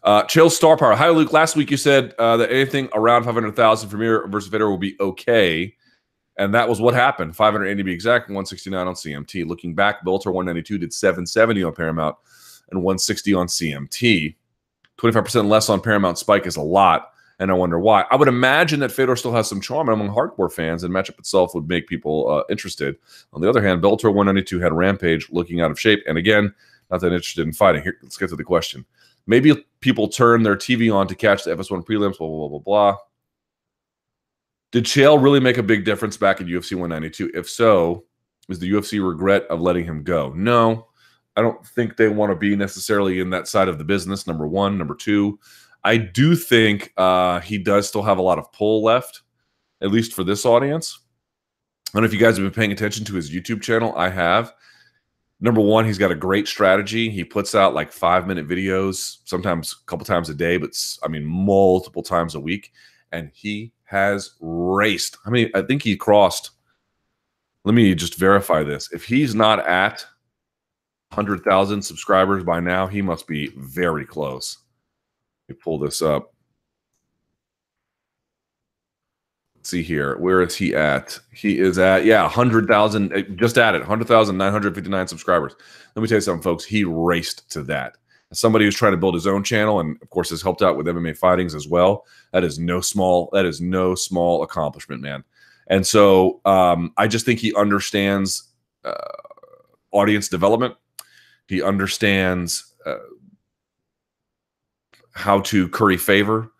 Chael Star Power. Hi, Luke. Last week you said that anything around 500,000 for Mir versus Federer will be okay. And that was what happened. 580 to be exact, 169 on CMT. Looking back, Bellator 192 did 770 on Paramount and 160 on CMT. 25% less on Paramount Spike is a lot, and I wonder why. I would imagine that Fedor still has some charm among hardcore fans, and matchup itself would make people interested. On the other hand, Bellator 192 had Rampage looking out of shape, and again, not that interested in fighting. Here, let's get to the question. Maybe people turn their TV on to catch the FS1 prelims, blah, blah, blah, blah, blah. Did Chael really make a big difference back in UFC 192? If so, is the UFC regret of letting him go? No, I don't think they want to be necessarily in that side of the business, number one. Number two, I do think he does still have a lot of pull left, at least for this audience. I don't know if you guys have been paying attention to his YouTube channel. I have. Number one, he's got a great strategy. He puts out like 5-minute videos, sometimes a couple times a day, but I mean, multiple times a week. And he has raced. I mean, I think he crossed. Let me just verify this. If he's not at 100,000 subscribers by now, he must be very close. Let me pull this up. Let's see here. Where is he at? He is at, 100,000, just at it, 100,959 subscribers. Let me tell you something, folks. He raced to that. As somebody who's trying to build his own channel and, of course, has helped out with MMA fightings as well, that is no small accomplishment, man. And so I just think he understands audience development. He understands how to curry favor.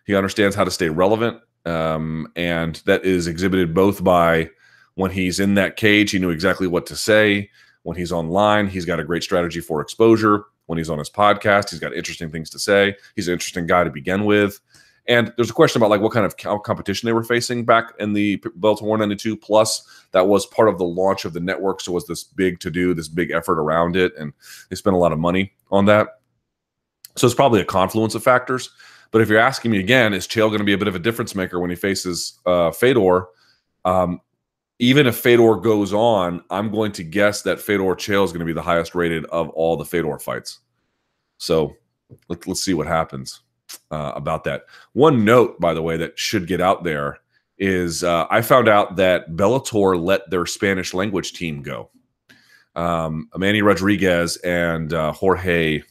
He understands how to stay relevant. And that is exhibited both by when he's in that cage, he knew exactly what to say. When he's online, he's got a great strategy for exposure. When he's on his podcast, he's got interesting things to say. He's an interesting guy to begin with. And there's a question about like what kind of competition they were facing back in the Bellator 192. Plus, that was part of the launch of the network. So it was this big to-do, this big effort around it. And they spent a lot of money on that. So it's probably a confluence of factors. But if you're asking me again, is Chael going to be a bit of a difference maker when he faces Fedor? Even if Fedor goes on, I'm going to guess that Fedor Chael is going to be the highest rated of all the Fedor fights. So let's see what happens about that. One note, by the way, that should get out there is I found out that Bellator let their Spanish language team go. Manny Rodriguez and Jorge,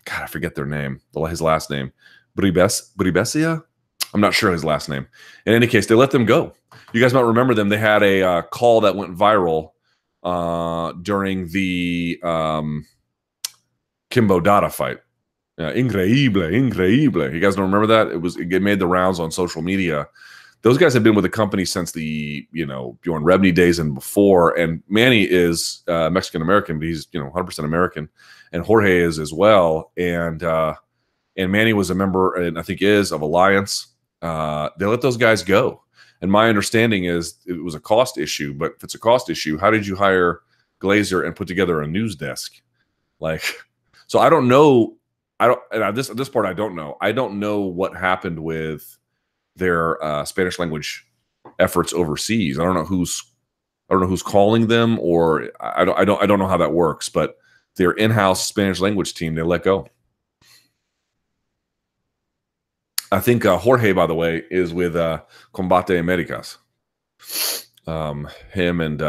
God, I forget their name, his last name, Bribesia? I'm not sure his last name. In any case, they let them go. You guys might remember them. They had a call that went viral during the Kimbo Dada fight. Increíble. You guys don't remember that? It made the rounds on social media. Those guys have been with the company since the Bjorn Rebney days and before. And Manny is Mexican American, but he's 100% American, and Jorge is as well. And Manny was a member, and I think is, of Alliance. They let those guys go. And my understanding is it was a cost issue. But if it's a cost issue, how did you hire Glazer and put together a news desk? So I don't know. At this part, I don't know. I don't know what happened with their Spanish language efforts overseas. I don't know who's calling them, or I don't know how that works. But their in-house Spanish language team, they let go. I think Jorge, by the way, is with Combate Americas. Him and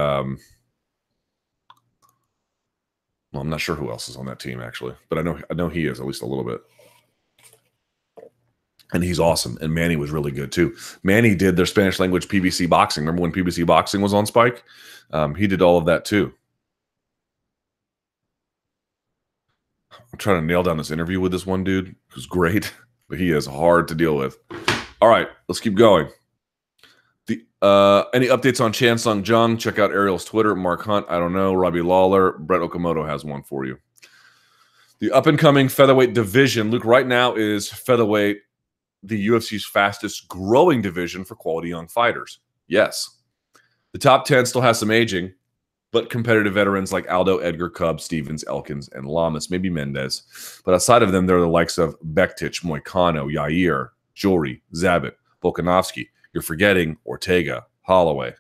Well, I'm not sure who else is on that team actually, but I know he is at least a little bit. And he's awesome. And Manny was really good too. Manny did their Spanish language PBC boxing. Remember when PBC boxing was on Spike? He did all of that too. I'm trying to nail down this interview with this one dude who's great, but he is hard to deal with. All right, let's keep going. Any updates on Chan Sung Jung? Check out Ariel's Twitter. Mark Hunt, I don't know. Robbie Lawler. Brett Okamoto has one for you. The up-and-coming featherweight division. Luke, right now is featherweight the UFC's fastest growing division for quality young fighters. Yes. The top 10 still has some aging, but competitive veterans like Aldo, Edgar, Cub, Stevens, Elkins, and Lamas, maybe Mendez. But outside of them, there are the likes of Bektic, Moicano, Yair, Jory, Zabit, Volkanovski. You're forgetting Ortega, Holloway.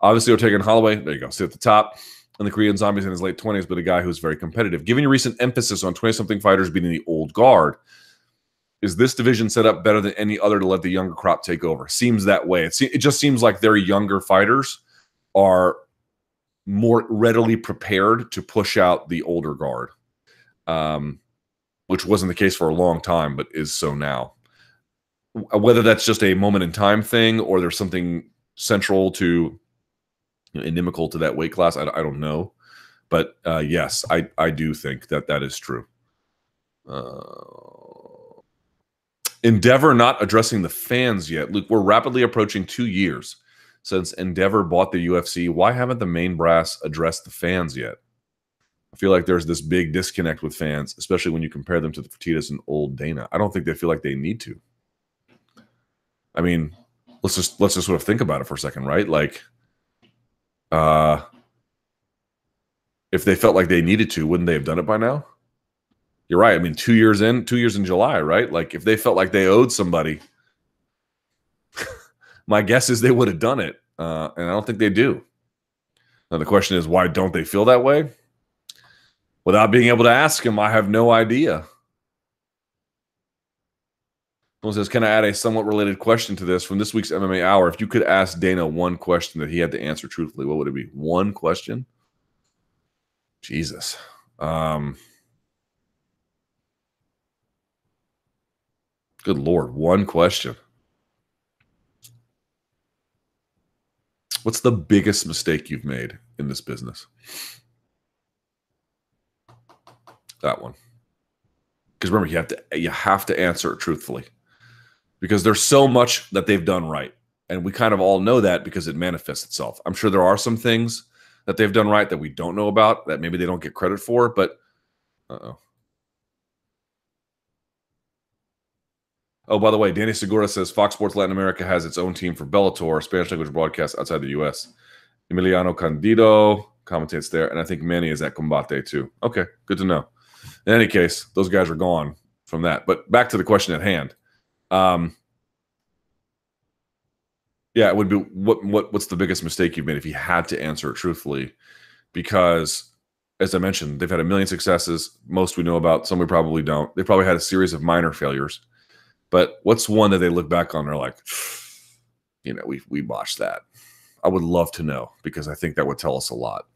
Obviously, Ortega and Holloway, there you go, sit at the top. And the Korean Zombie's in his late 20s, but a guy who's very competitive. Given your recent emphasis on 20-something fighters beating the old guard, is this division set up better than any other to let the younger crop take over? Seems that way. It just seems like their younger fighters are more readily prepared to push out the older guard, which wasn't the case for a long time, but is so now. Whether that's just a moment in time thing or there's something central to, inimical to that weight class, I don't know. But yes, I do think that is true. Endeavor not addressing the fans yet. Luke, we're rapidly approaching 2 years since Endeavor bought the UFC. Why haven't the main brass addressed the fans yet? I feel like there's this big disconnect with fans, especially when you compare them to the Fertitas and old Dana. I don't think they feel like they need to. I mean, let's just sort of think about it for a second, right? Like, if they felt like they needed to, wouldn't they have done it by now? You're right. I mean, 2 years in July, right? Like, if they felt like they owed somebody, my guess is they would have done it. And I don't think they do. Now, the question is, why don't they feel that way? Without being able to ask him, I have no idea. Someone says, can I add a somewhat related question to this from this week's MMA Hour? If you could ask Dana one question that he had to answer truthfully, what would it be? One question? Jesus. Good Lord, one question. What's the biggest mistake you've made in this business? That one. Because remember, you have to answer it truthfully. Because there's so much that they've done right. And we kind of all know that because it manifests itself. I'm sure there are some things that they've done right that we don't know about, that maybe they don't get credit for, but Oh, by the way, Danny Segura says Fox Sports Latin America has its own team for Bellator, Spanish language broadcast outside the U.S. Emiliano Candido commentates there, and I think Manny is at Combate too. Okay, good to know. In any case, those guys are gone from that. But back to the question at hand. Yeah, it would be what's the biggest mistake you've made if you had to answer it truthfully? Because, as I mentioned, they've had a million successes. Most we know about, some we probably don't. They probably had a series of minor failures. But what's one that they look back on and they're like, we botched that? I would love to know, because I think that would tell us a lot.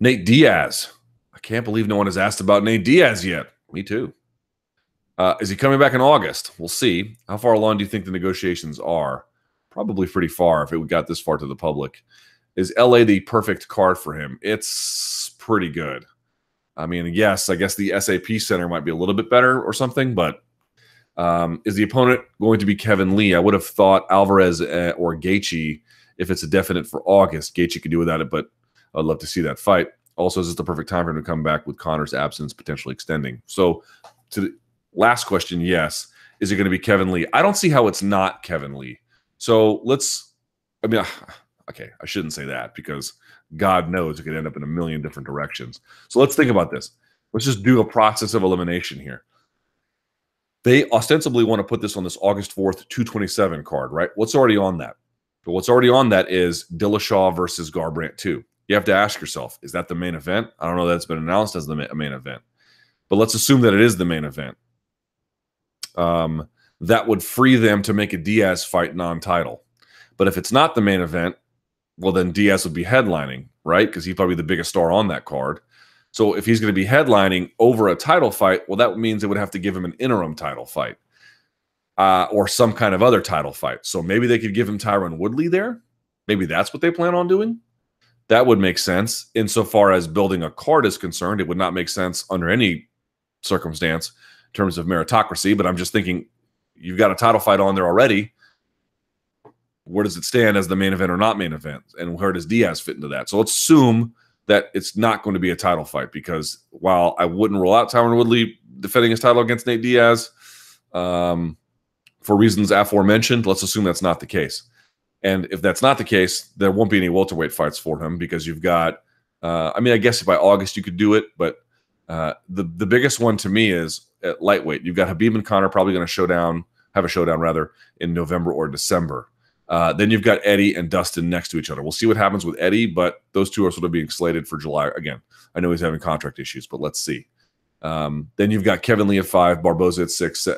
Nate Diaz. I can't believe no one has asked about Nate Diaz yet. Me too. Is he coming back in August? We'll see. How far along do you think the negotiations are? Probably pretty far if it got this far to the public. Is LA the perfect card for him? It's pretty good. I mean, yes, I guess the SAP Center might be a little bit better or something, but is the opponent going to be Kevin Lee? I would have thought Alvarez or Gaethje if it's a definite for August. Gaethje could do without it, but I'd love to see that fight. Also, is this the perfect time for him to come back with Connor's absence potentially extending? So to the last question, yes. Is it going to be Kevin Lee? I don't see how it's not Kevin Lee. So okay, I shouldn't say that, because God knows it could end up in a million different directions. So let's think about this. Let's just do a process of elimination here. They ostensibly want to put this on this August 4th, 227 card, right? What's already on that? But what's already on that is Dillashaw versus Garbrandt 2. You have to ask yourself, is that the main event? I don't know that it's been announced as the main event. But let's assume that it is the main event. That would free them to make a Diaz fight non-title. But if it's not the main event, well, then Diaz would be headlining. right? Because he's probably the biggest star on that card. So if he's going to be headlining over a title fight, well, that means they would have to give him an interim title fight or some kind of other title fight. So maybe they could give him Tyron Woodley there. Maybe that's what they plan on doing. That would make sense. Insofar as building a card is concerned, it would not make sense under any circumstance in terms of meritocracy. But I'm just thinking, you've got a title fight on there already. Where does it stand as the main event or not main event? And where does Diaz fit into that? So let's assume that it's not going to be a title fight, because while I wouldn't rule out Tyron Woodley defending his title against Nate Diaz for reasons aforementioned, let's assume that's not the case. And if that's not the case, there won't be any welterweight fights for him, because you've got, I mean, I guess by August you could do it, but the biggest one to me is at lightweight. You've got Khabib and Conor probably going to have a showdown rather in November or December. Then you've got Eddie and Dustin next to each other. We'll see what happens with Eddie, but those two are sort of being slated for July. Again, I know he's having contract issues, but let's see. Then you've got Kevin Lee at 5, Barboza at 6,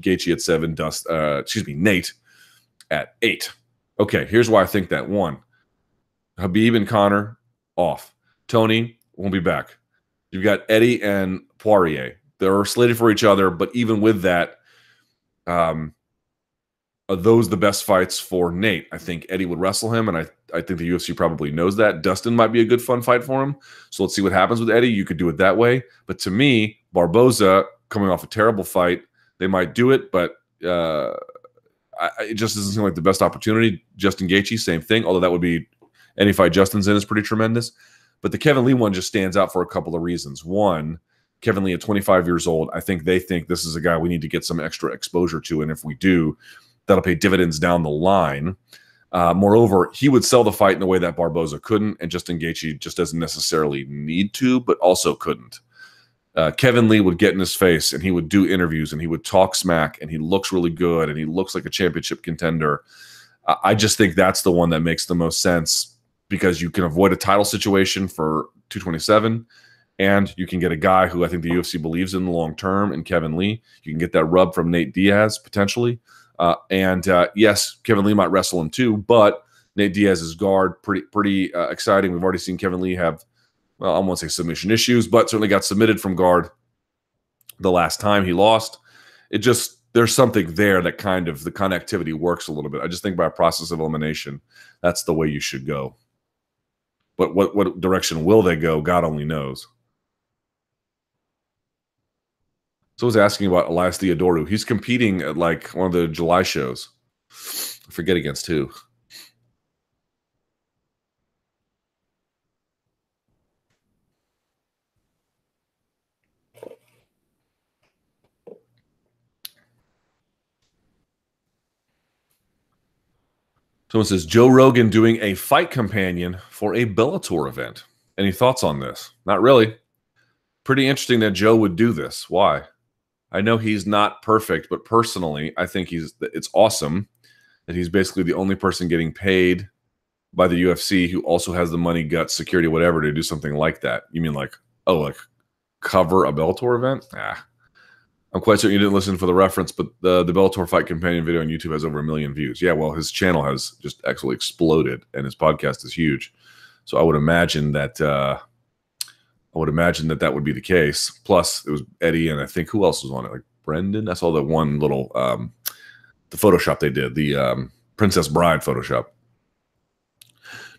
Gaethje at 7, Nate at 8. Okay, here's why I think that. 1, Khabib and Conor off. Tony won't be back. You've got Eddie and Poirier. They're slated for each other, but even with that, are those the best fights for Nate? I think Eddie would wrestle him, and I think the UFC probably knows that. Dustin might be a good fun fight for him. So let's see what happens with Eddie. You could do it that way. But to me, Barboza, coming off a terrible fight, they might do it, but it just doesn't seem like the best opportunity. Justin Gaethje, same thing, although that would be any fight Justin's in is pretty tremendous. But the Kevin Lee one just stands out for a couple of reasons. 1, Kevin Lee at 25 years old, I think they think this is a guy we need to get some extra exposure to, and if we do, that'll pay dividends down the line. Moreover, he would sell the fight in a way that Barboza couldn't, and Justin Gaethje just doesn't necessarily need to, but also couldn't. Kevin Lee would get in his face, and he would do interviews, and he would talk smack, and he looks really good, and he looks like a championship contender. I just think that's the one that makes the most sense, because you can avoid a title situation for 227, and you can get a guy who I think the UFC believes in the long term in Kevin Lee. You can get that rub from Nate Diaz, potentially. Yes, Kevin Lee might wrestle him too, but Nate Diaz's guard, pretty exciting. We've already seen Kevin Lee have, well, I won't say submission issues, but certainly got submitted from guard the last time he lost. It just, there's something there that kind of, the connectivity works a little bit. I just think by a process of elimination, that's the way you should go. But what direction will they go? God only knows. So I was asking about Elias Theodorou. He's competing at like one of the July shows. I forget against who. Someone says, Joe Rogan doing a fight companion for a Bellator event. Any thoughts on this? Not really. Pretty interesting that Joe would do this. Why? I know he's not perfect, but personally, I think it's awesome that he's basically the only person getting paid by the UFC who also has the money, guts, security, whatever, to do something like that. You mean like, oh, like cover a Bellator event? I'm quite certain you didn't listen for the reference, but the Bellator fight companion video on YouTube has over 1 million views. Yeah, well, his channel has just actually exploded, and his podcast is huge. So I would imagine that that would be the case. Plus, it was Eddie, and I think who else was on it? Like Brendan. I saw that one little the Photoshop they did, the Princess Bride Photoshop.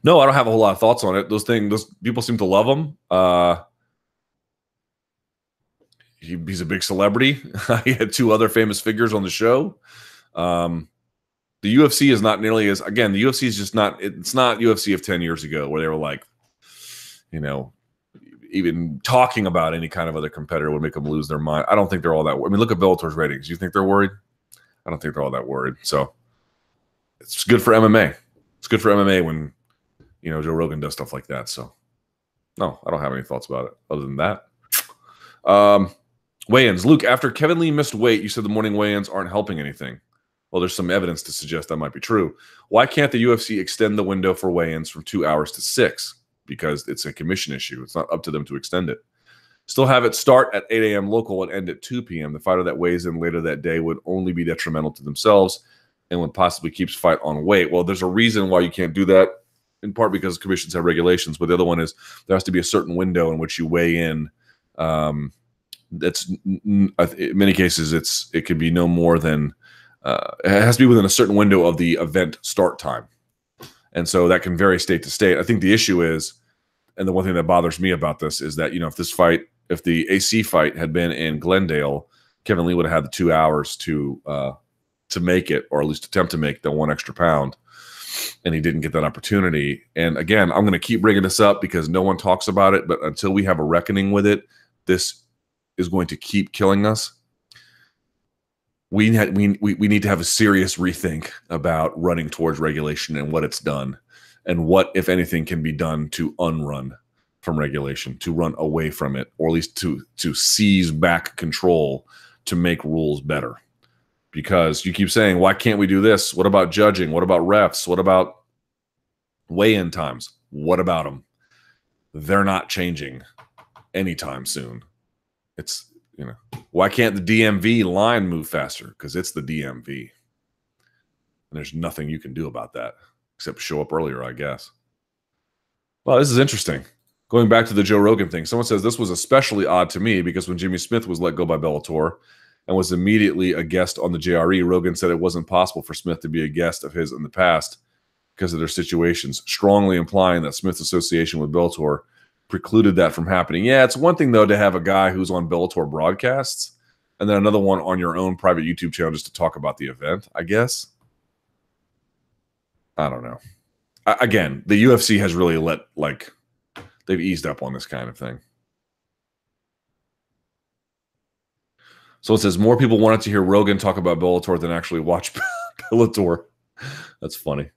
No, I don't have a whole lot of thoughts on it. Those people seem to love him. He's a big celebrity. He had 2 other famous figures on the show. The UFC is not nearly as, again, the UFC is just not, it's not UFC of 10 years ago where they were like, you know, even talking about any kind of other competitor would make them lose their mind. I don't think they're all that. I mean, look at Bellator's ratings. You think they're worried? I don't think they're all that worried. So it's good for MMA. It's good for MMA when, you know, Joe Rogan does stuff like that. So no, I don't have any thoughts about it other than that. Weigh-ins. Luke, after Kevin Lee missed weight, you said the morning weigh-ins aren't helping anything. Well, there's some evidence to suggest that might be true. Why can't the UFC extend the window for weigh-ins from 2 hours to 6? Because it's a commission issue. It's not up to them to extend it. Still have it start at 8 a.m. local and end at 2 p.m. The fighter that weighs in later that day would only be detrimental to themselves and would possibly keep fight on weight. Well, there's a reason why you can't do that. in part because commissions have regulations, but the other one is there has to be a certain window in which you weigh in. That's in many cases it could be no more than it has to be within a certain window of the event start time, and so that can vary state to state. I think the issue is, and the one thing that bothers me about this is that, if the AC fight had been in Glendale, Kevin Lee would have had the 2 hours to make it, or at least attempt to make the 1 extra pound, and he didn't get that opportunity. And again, I'm going to keep bringing this up because no one talks about it, but until we have a reckoning with it, this is going to keep killing us. We need to have a serious rethink about running towards regulation and what it's done, and what, if anything, can be done to unrun from regulation, to run away from it, or at least to seize back control, to make rules better. Because you keep saying, why can't we do this? What about judging? What about refs? What about weigh-in times? What about them? They're not changing anytime soon. It's, why can't the DMV line move faster? Because it's the DMV. And there's nothing you can do about that except show up earlier, I guess. Well, this is interesting. Going back to the Joe Rogan thing, someone says this was especially odd to me because when Jimmy Smith was let go by Bellator and was immediately a guest on the JRE, Rogan said it wasn't possible for Smith to be a guest of his in the past because of their situations, strongly implying that Smith's association with Bellator precluded that from happening. Yeah, it's one thing, though, to have a guy who's on Bellator broadcasts and then another one on your own private YouTube channel just to talk about the event, I guess. I don't know. Again, the UFC has really they've eased up on this kind of thing. So it says more people wanted to hear Rogan talk about Bellator than actually watch Bellator. That's funny.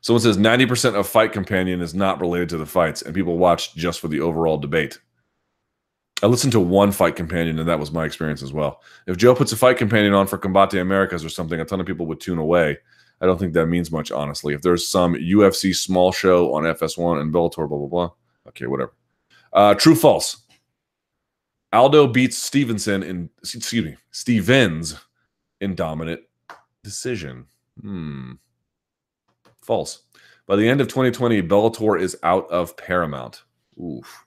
Someone says 90% of Fight Companion is not related to the fights, and people watch just for the overall debate. I listened to one Fight Companion, and that was my experience as well. If Joe puts a Fight Companion on for Combate Americas or something, a ton of people would tune away. I don't think that means much, honestly. If there's some UFC small show on FS1 and Bellator, blah, blah, blah. Okay, whatever. True, false. Aldo beats Stevens in dominant decision. False. By the end of 2020, Bellator is out of Paramount. Oof.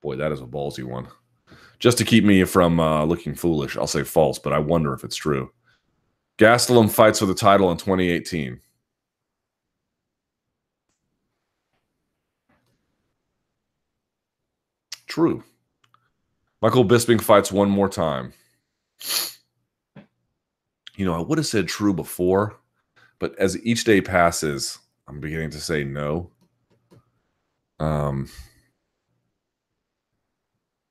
Boy, that is a ballsy one. Just to keep me from looking foolish, I'll say false, but I wonder if it's true. Gastelum fights for the title in 2018. True. Michael Bisping fights one more time. I would have said true before, but as each day passes, I'm beginning to say no.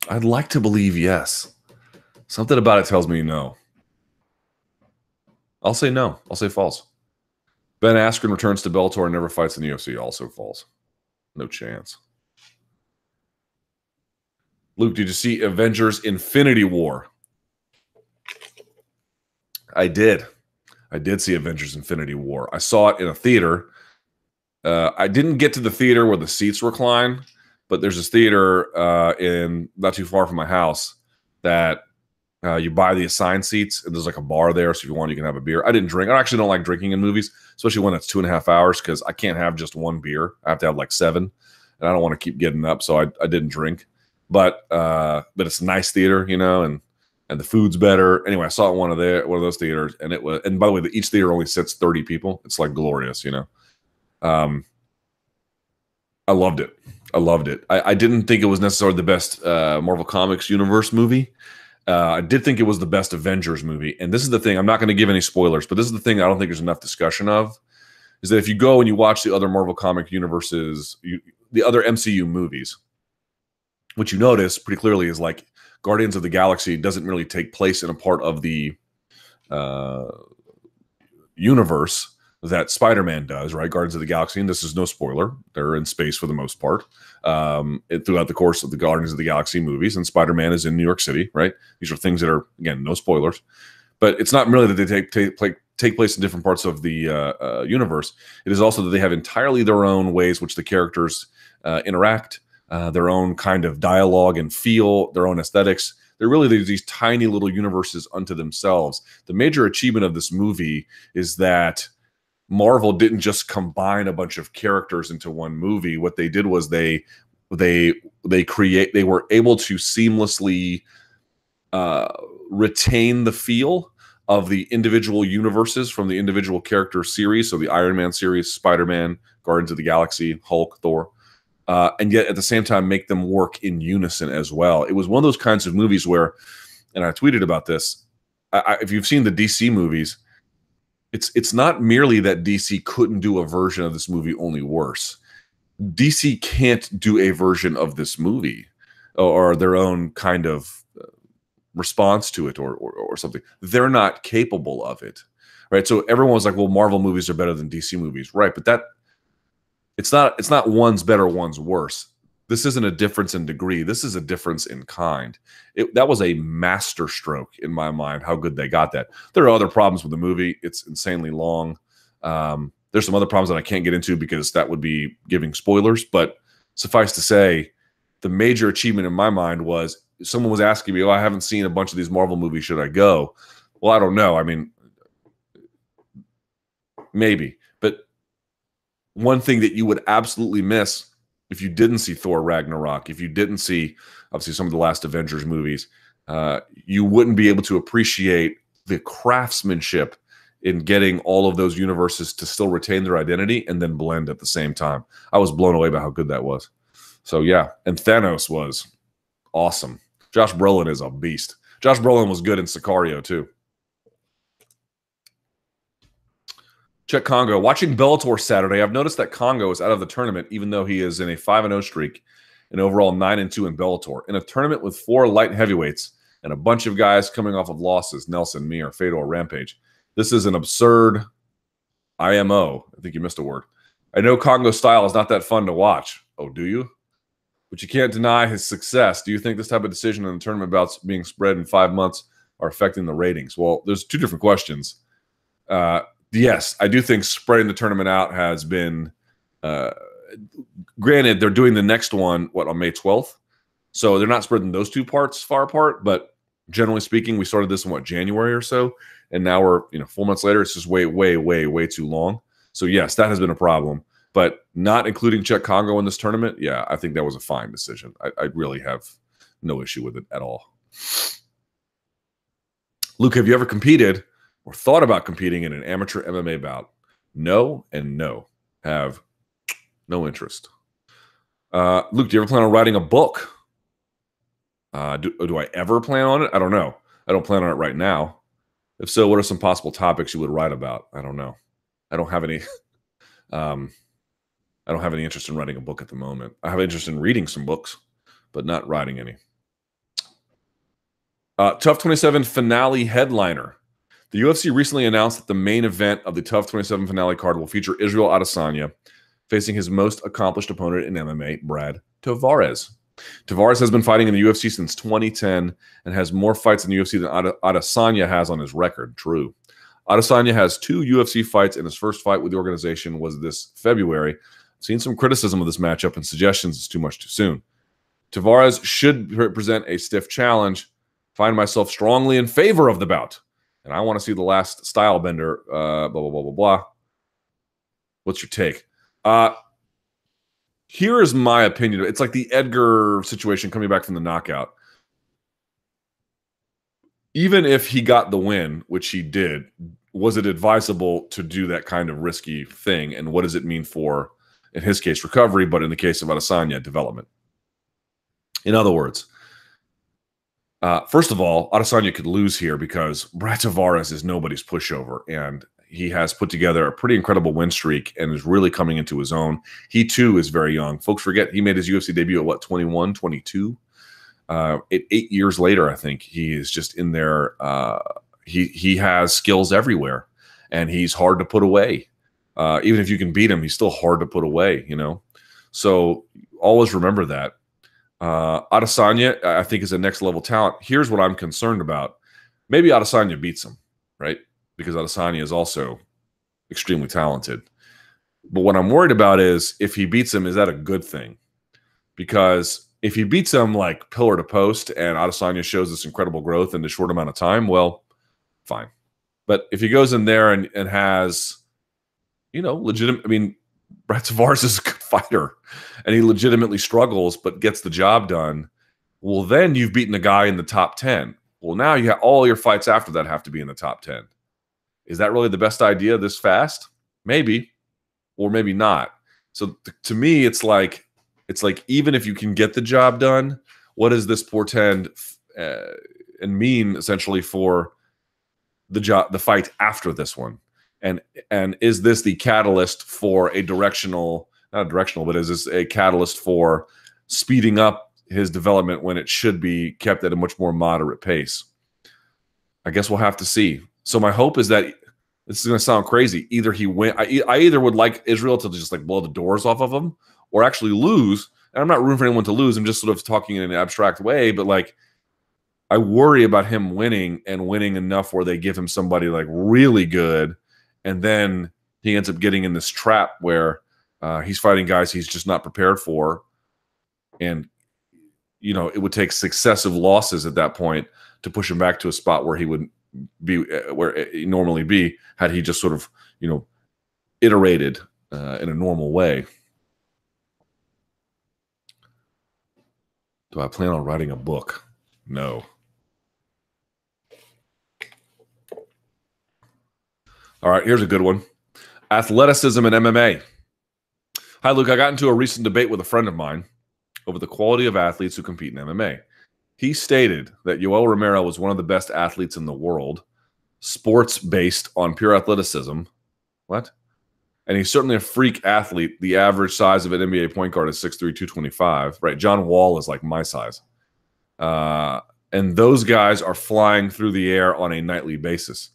I'd like to believe yes. Something about it tells me no. I'll say no. I'll say false. Ben Askren returns to Bellator and never fights in the UFC. Also false. No chance. Luke, did you see Avengers Infinity War? I did. I did see Avengers Infinity War. I saw it in a theater. I didn't get to the theater where the seats recline, but there's this theater in not too far from my house that you buy the assigned seats, and there's like a bar there, so if you want, you can have a beer. I didn't drink. I actually don't like drinking in movies, especially when it's 2.5 hours, because I can't have just one beer. I have to have like 7, and I don't want to keep getting up, so I didn't drink. But it's a nice theater, and the food's better. Anyway, I saw it in one of those theaters, and it was. And by the way, each theater only sits 30 people. It's like glorious, I loved it. I didn't think it was necessarily the best Marvel Comics universe movie. I did think it was the best Avengers movie. And this is the thing. I'm not going to give any spoilers, but this is the thing I don't think there's enough discussion of, is that if you go and you watch the other Marvel comic universes, the other MCU movies, what you notice pretty clearly is like Guardians of the Galaxy doesn't really take place in a part of the universe that Spider-Man does, right? Guardians of the Galaxy, and this is no spoiler, they're in space for the most part throughout the course of the Guardians of the Galaxy movies, and Spider-Man is in New York City, right? These are things that are, again, no spoilers, but it's not really that they take place in different parts of the universe. It is also that they have entirely their own ways which the characters interact, their own kind of dialogue and feel, their own aesthetics. They're really these tiny little universes unto themselves. The major achievement of this movie is that Marvel didn't just combine a bunch of characters into one movie. What they did was they were able to seamlessly retain the feel of the individual universes from the individual character series. So the Iron Man series, Spider-Man, Guardians of the Galaxy, Hulk, Thor, and yet at the same time make them work in unison as well. It was one of those kinds of movies where, and I tweeted about this, if you've seen the DC movies, it's not merely that DC couldn't do a version of this movie, only worse. DC can't do a version of this movie or their own kind of response to it or something. They're not capable of it, right? So everyone was like, well, Marvel movies are better than DC movies, right? But it's not one's better, one's worse. This isn't a difference in degree. This is a difference in kind. That was a master stroke in my mind, how good they got that. There are other problems with the movie. It's insanely long. There's some other problems that I can't get into because that would be giving spoilers. But suffice to say, the major achievement in my mind was someone was asking me, oh, I haven't seen a bunch of these Marvel movies. Should I go? Well, I don't know. I mean, maybe. But one thing that you would absolutely miss if you didn't see Thor Ragnarok, if you didn't see, obviously, some of the last Avengers movies, you wouldn't be able to appreciate the craftsmanship in getting all of those universes to still retain their identity and then blend at the same time. I was blown away by how good that was. So, yeah. And Thanos was awesome. Josh Brolin is a beast. Josh Brolin was good in Sicario, too. Check Congo. Watching Bellator Saturday, I've noticed that Congo is out of the tournament, even though he is in a 5-0 streak and overall 9-2 in Bellator. In a tournament with 4 light heavyweights and a bunch of guys coming off of losses, Nelson, Mir, Fedor, Rampage. This is an absurd IMO. I think you missed a word. I know Congo's style is not that fun to watch. Oh, do you? But you can't deny his success. Do you think this type of decision in the tournament bouts being spread in 5 months are affecting the ratings? Well, there's 2 different questions. Yes, I do think spreading the tournament out has been, granted, they're doing the next one, on May 12th? So they're not spreading those 2 parts far apart, but generally speaking, we started this in, January or so, and now we're, 4 months later, it's just way, way, way, way too long. So yes, that has been a problem, but not including Czech Congo in this tournament, yeah, I think that was a fine decision. I really have no issue with it at all. Luke, have you ever competed or thought about competing in an amateur MMA bout? No and no. Have no interest. Luke, do you ever plan on writing a book? Do I ever plan on it? I don't know. I don't plan on it right now. If so, what are some possible topics you would write about? I don't know. I don't have any. I don't have any interest in writing a book at the moment. I have interest in reading some books, but not writing any. Tough 27 finale headliner. The UFC recently announced that the main event of the Tough 27 finale card will feature Israel Adesanya facing his most accomplished opponent in MMA, Brad Tavares. Tavares has been fighting in the UFC since 2010 and has more fights in the UFC than Adesanya has on his record. True. Adesanya has 2 UFC fights, and his first fight with the organization was this February. I've seen some criticism of this matchup and suggestions it's too much too soon. Tavares should present a stiff challenge. Find myself strongly in favor of the bout. And I want to see the last style bender, blah, blah, blah, blah, blah. What's your take? Here is my opinion. It's like the Edgar situation coming back from the knockout. Even if he got the win, which he did, was it advisable to do that kind of risky thing? And what does it mean for, in his case, recovery, but in the case of Adesanya, development? In other words, first of all, Adesanya could lose here because Brad Tavares is nobody's pushover, and he has put together a pretty incredible win streak and is really coming into his own. He, too, is very young. Folks forget he made his UFC debut at, 21, 22? 8 years later, I think, he is just in there. He has skills everywhere, and he's hard to put away. Even if you can beat him, he's still hard to put away, So always remember that. Adesanya, I think, is a next-level talent. Here's what I'm concerned about. Maybe Adesanya beats him, right? Because Adesanya is also extremely talented. But what I'm worried about is if he beats him, is that a good thing? Because if he beats him like pillar to post and Adesanya shows this incredible growth in a short amount of time, well, fine. But if he goes in there and has legitimate. I mean, Brett Tavares is a good fighter, and he legitimately struggles, but gets the job done. Well, then you've beaten a guy in the top 10. Well, now you have all your fights after that have to be in the top 10. Is that really the best idea this fast? Maybe, or maybe not. So to me, it's like even if you can get the job done, what does this portend and mean essentially for the fight after this one? And is this the catalyst for not a directional, but is this a catalyst for speeding up his development when it should be kept at a much more moderate pace? I guess we'll have to see. So my hope is that this is going to sound crazy. Either he win. I either would like Israel to just like blow the doors off of him, or actually lose. And I'm not rooting for anyone to lose. I'm just sort of talking in an abstract way, but like I worry about him winning and winning enough where they give him somebody like really good, and then he ends up getting in this trap where he's fighting guys he's just not prepared for, and it would take successive losses at that point to push him back to a spot where he would be where he normally be had he just sort of iterated in a normal way. Do I plan on writing a book? No. All right, here's a good one. Athleticism and MMA. Hi, Luke. I got into a recent debate with a friend of mine over the quality of athletes who compete in MMA. He stated that Yoel Romero was one of the best athletes in the world, sports based on pure athleticism. What? And he's certainly a freak athlete. The average size of an NBA point guard is 6'3", 225. Right? John Wall is like my size. And those guys are flying through the air on a nightly basis.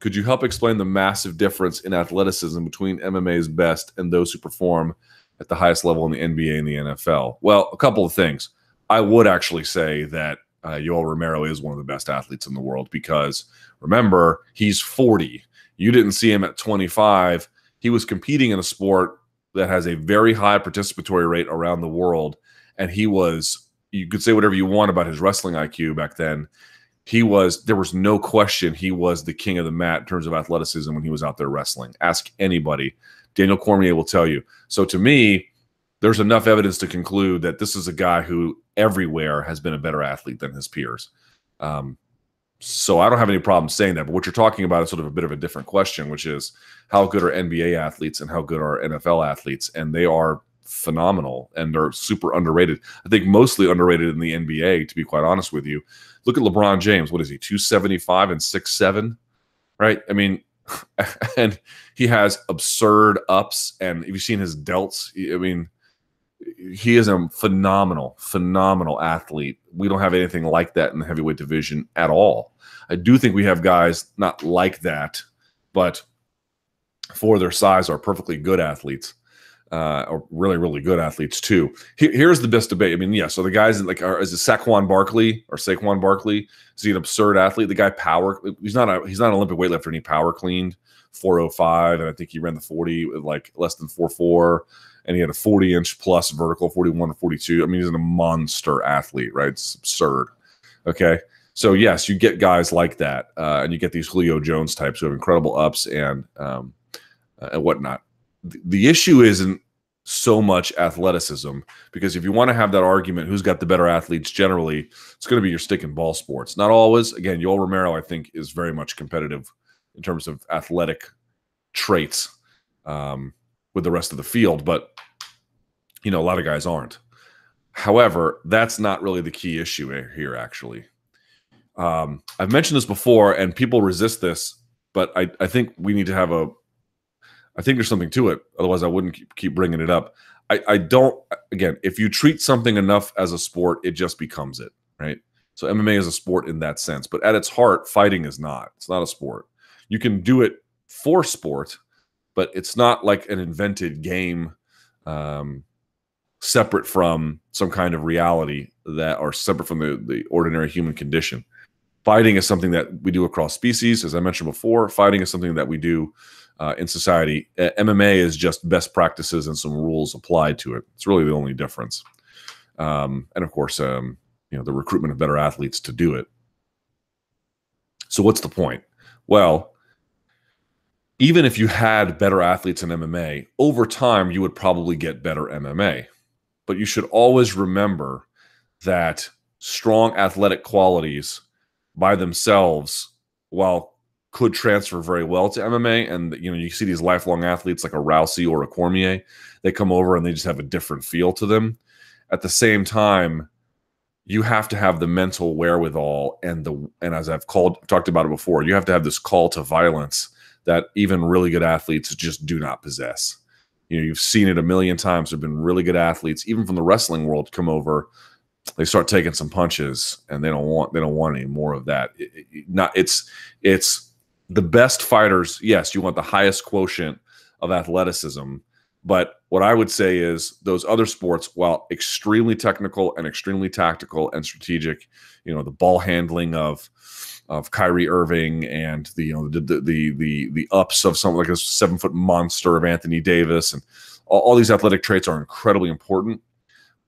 Could you help explain the massive difference in athleticism between MMA's best and those who perform at the highest level in the NBA and the NFL? Well, a couple of things. I would actually say that Yoel Romero is one of the best athletes in the world because, remember, he's 40. You didn't see him at 25. He was competing in a sport that has a very high participatory rate around the world, and he was, you could say whatever you want about his wrestling IQ back then. There was no question he was the king of the mat in terms of athleticism when he was out there wrestling. Ask anybody. Daniel Cormier will tell you. So to me, there's enough evidence to conclude that this is a guy who everywhere has been a better athlete than his peers. So I don't have any problem saying that. But what you're talking about is sort of a bit of a different question, which is how good are NBA athletes and how good are NFL athletes? And they are phenomenal, and they're super underrated. I think mostly underrated in the NBA, to be quite honest with you. Look at LeBron James. What is he, 275 and 6'7"? Right? I mean, and he has absurd ups. And if you've seen his delts, I mean, he is a phenomenal, phenomenal athlete. We don't have anything like that in the heavyweight division at all. I do think we have guys not like that, but for their size are perfectly good athletes. Or really, really good athletes too. Here's the best debate. I mean, yeah. So the guys like, is it Saquon Barkley? Is he an absurd athlete? The guy he's not an Olympic weightlifter, and he power cleaned 405, and I think he ran the 40 with like less than 4.4, and he had a 40-inch plus vertical, 41 or 42. I mean, he's a monster athlete, right? It's absurd. Okay. So yes, you get guys like that, and you get these Julio Jones types who have incredible ups and whatnot. The issue isn't so much athleticism, because if you want to have that argument, who's got the better athletes generally, it's going to be your stick and ball sports. Not always. Again, Yoel Romero, I think, is very much competitive in terms of athletic traits with the rest of the field, but a lot of guys aren't. However, that's not really the key issue here, actually. I've mentioned this before, and people resist this, but I think we need to have I think there's something to it. Otherwise, I wouldn't keep bringing it up. I don't, again, if you treat something enough as a sport, it just becomes it, right? So MMA is a sport in that sense. But at its heart, fighting is not. It's not a sport. You can do it for sport, but it's not like an invented game separate from some kind of reality that are separate from the ordinary human condition. Fighting is something that we do across species. As I mentioned before, fighting is something that we do in society. MMA is just best practices and some rules applied to it. It's really the only difference. And of course, the recruitment of better athletes to do it. So what's the point? Well, even if you had better athletes in MMA, over time, you would probably get better MMA. But you should always remember that strong athletic qualities by themselves, while could transfer very well to MMA, and you see these lifelong athletes like a Rousey or a Cormier, they come over and they just have a different feel to them. At the same time, you have to have the mental wherewithal and as I've talked about it before, you have to have this call to violence that even really good athletes just do not possess. You've seen it a million times. There've been really good athletes, even from the wrestling world, come over. They start taking some punches, and they don't want any more of that. It's the best fighters. Yes, you want the highest quotient of athleticism, but what I would say is those other sports, while extremely technical and extremely tactical and strategic, the ball handling of Kyrie Irving and the ups of something like a 7-foot monster of Anthony Davis, and all these athletic traits are incredibly important.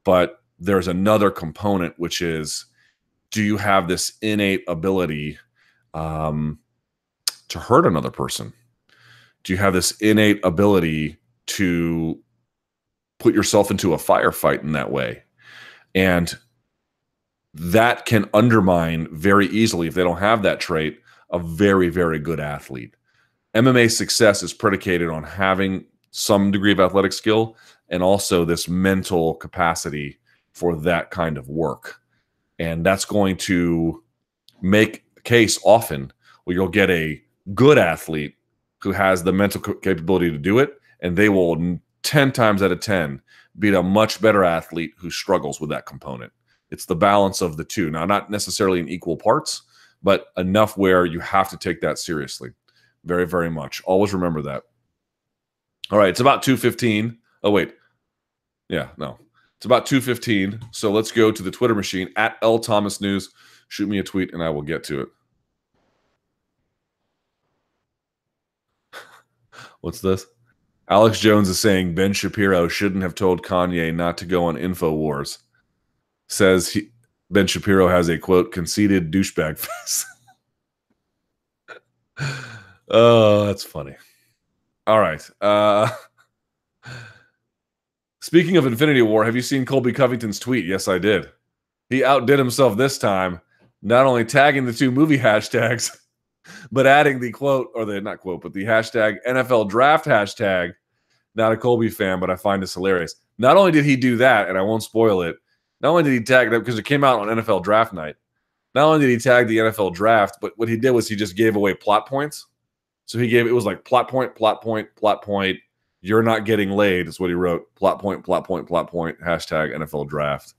But there's another component, which is, do you have this innate ability to hurt another person? Do you have this innate ability to put yourself into a firefight in that way? And that can undermine very easily, if they don't have that trait, a very, very good athlete. MMA success is predicated on having some degree of athletic skill and also this mental capacity for that kind of work. And that's going to make a case often where you'll get a good athlete who has the mental capability to do it, and they will 10 times out of 10 beat a much better athlete who struggles with that component. It's the balance of the two. Now, not necessarily in equal parts, but enough where you have to take that seriously. Very, very much. Always remember that. All right, it's about 2:15. Oh, wait. Yeah, no. It's about 2:15. So let's go to the Twitter machine, at L Thomas News. Shoot me a tweet and I will get to it. What's this? Alex Jones is saying Ben Shapiro shouldn't have told Kanye not to go on InfoWars. Says Ben Shapiro has a, quote, conceited douchebag face. Oh, that's funny. All right. Speaking of Infinity War, have you seen Colby Covington's tweet? Yes, I did. He outdid himself this time, not only tagging the two movie hashtags, but adding the quote, or the not quote, but the hashtag NFL draft hashtag. Not a Colby fan, but I find this hilarious. Not only did he do that, and I won't spoil it, not only did he tag that because it came out on NFL draft night, not only did he tag the NFL draft, but what he did was he just gave away plot points. So it was like plot point, plot point, plot point. You're not getting laid is what he wrote. Plot point, plot point, plot point, hashtag NFL draft.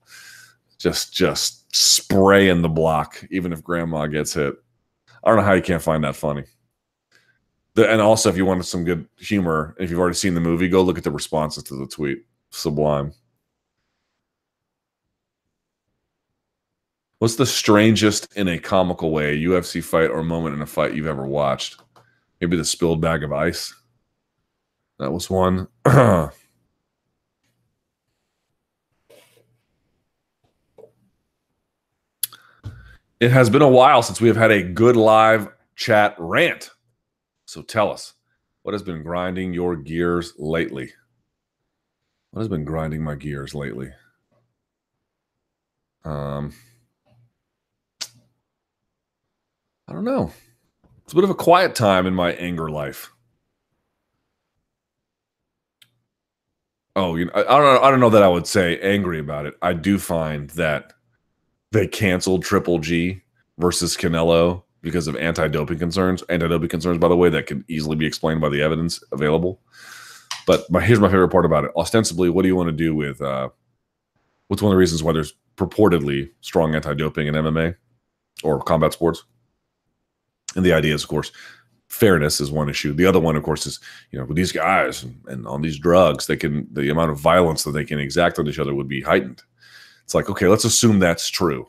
Just spraying the block, even if grandma gets hit. I don't know how you can't find that funny. And also, if you wanted some good humor, if you've already seen the movie, go look at the responses to the tweet. Sublime. What's the strangest, in a comical way, UFC fight or moment in a fight you've ever watched? Maybe the spilled bag of ice. That was one. It has been a while since we have had a good live chat rant. So tell us, what has been grinding your gears lately? What has been grinding my gears lately? I don't know. It's a bit of a quiet time in my anger life. Oh, I don't know that I would say angry about it. I do find that they canceled Triple G versus Canelo because of anti-doping concerns. Anti-doping concerns, by the way, that can easily be explained by the evidence available. But here's my favorite part about it. Ostensibly, what do you want to do with what's one of the reasons why there's purportedly strong anti-doping in MMA or combat sports? And the idea is, of course, fairness is one issue. The other one, of course, is, with these guys and on these drugs, the amount of violence that they can exact on each other would be heightened. It's like, okay, let's assume that's true.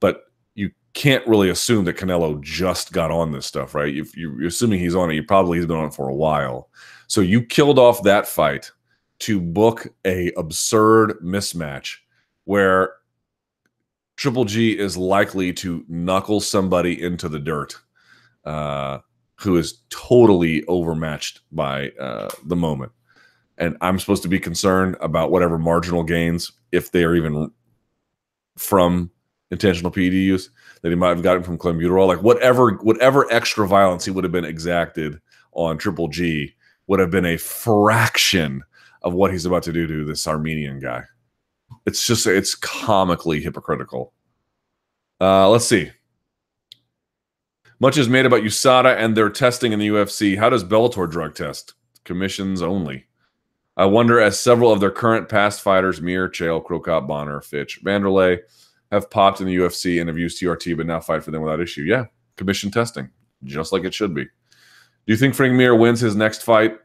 But you can't really assume that Canelo just got on this stuff, right? If you're assuming he's on it, he's been on it for a while. So you killed off that fight to book a absurd mismatch where Triple G is likely to knuckle somebody into the dirt who is totally overmatched by the moment. And I'm supposed to be concerned about whatever marginal gains, if they are even from intentional PED use, that he might have gotten from clenbuterol. Like whatever extra violence he would have been exacted on Triple G would have been a fraction of what he's about to do to this Armenian guy. It's comically hypocritical. Let's see. Much is made about USADA and their testing in the UFC. How does Bellator drug test? Commissions only. I wonder, as several of their current past fighters, Mir, Chael, Krokop, Bonner, Fitch, Vanderlei, have popped in the UFC and have used TRT but now fight for them without issue. Yeah, commission testing, just like it should be. Do you think Frank Mir wins his next fight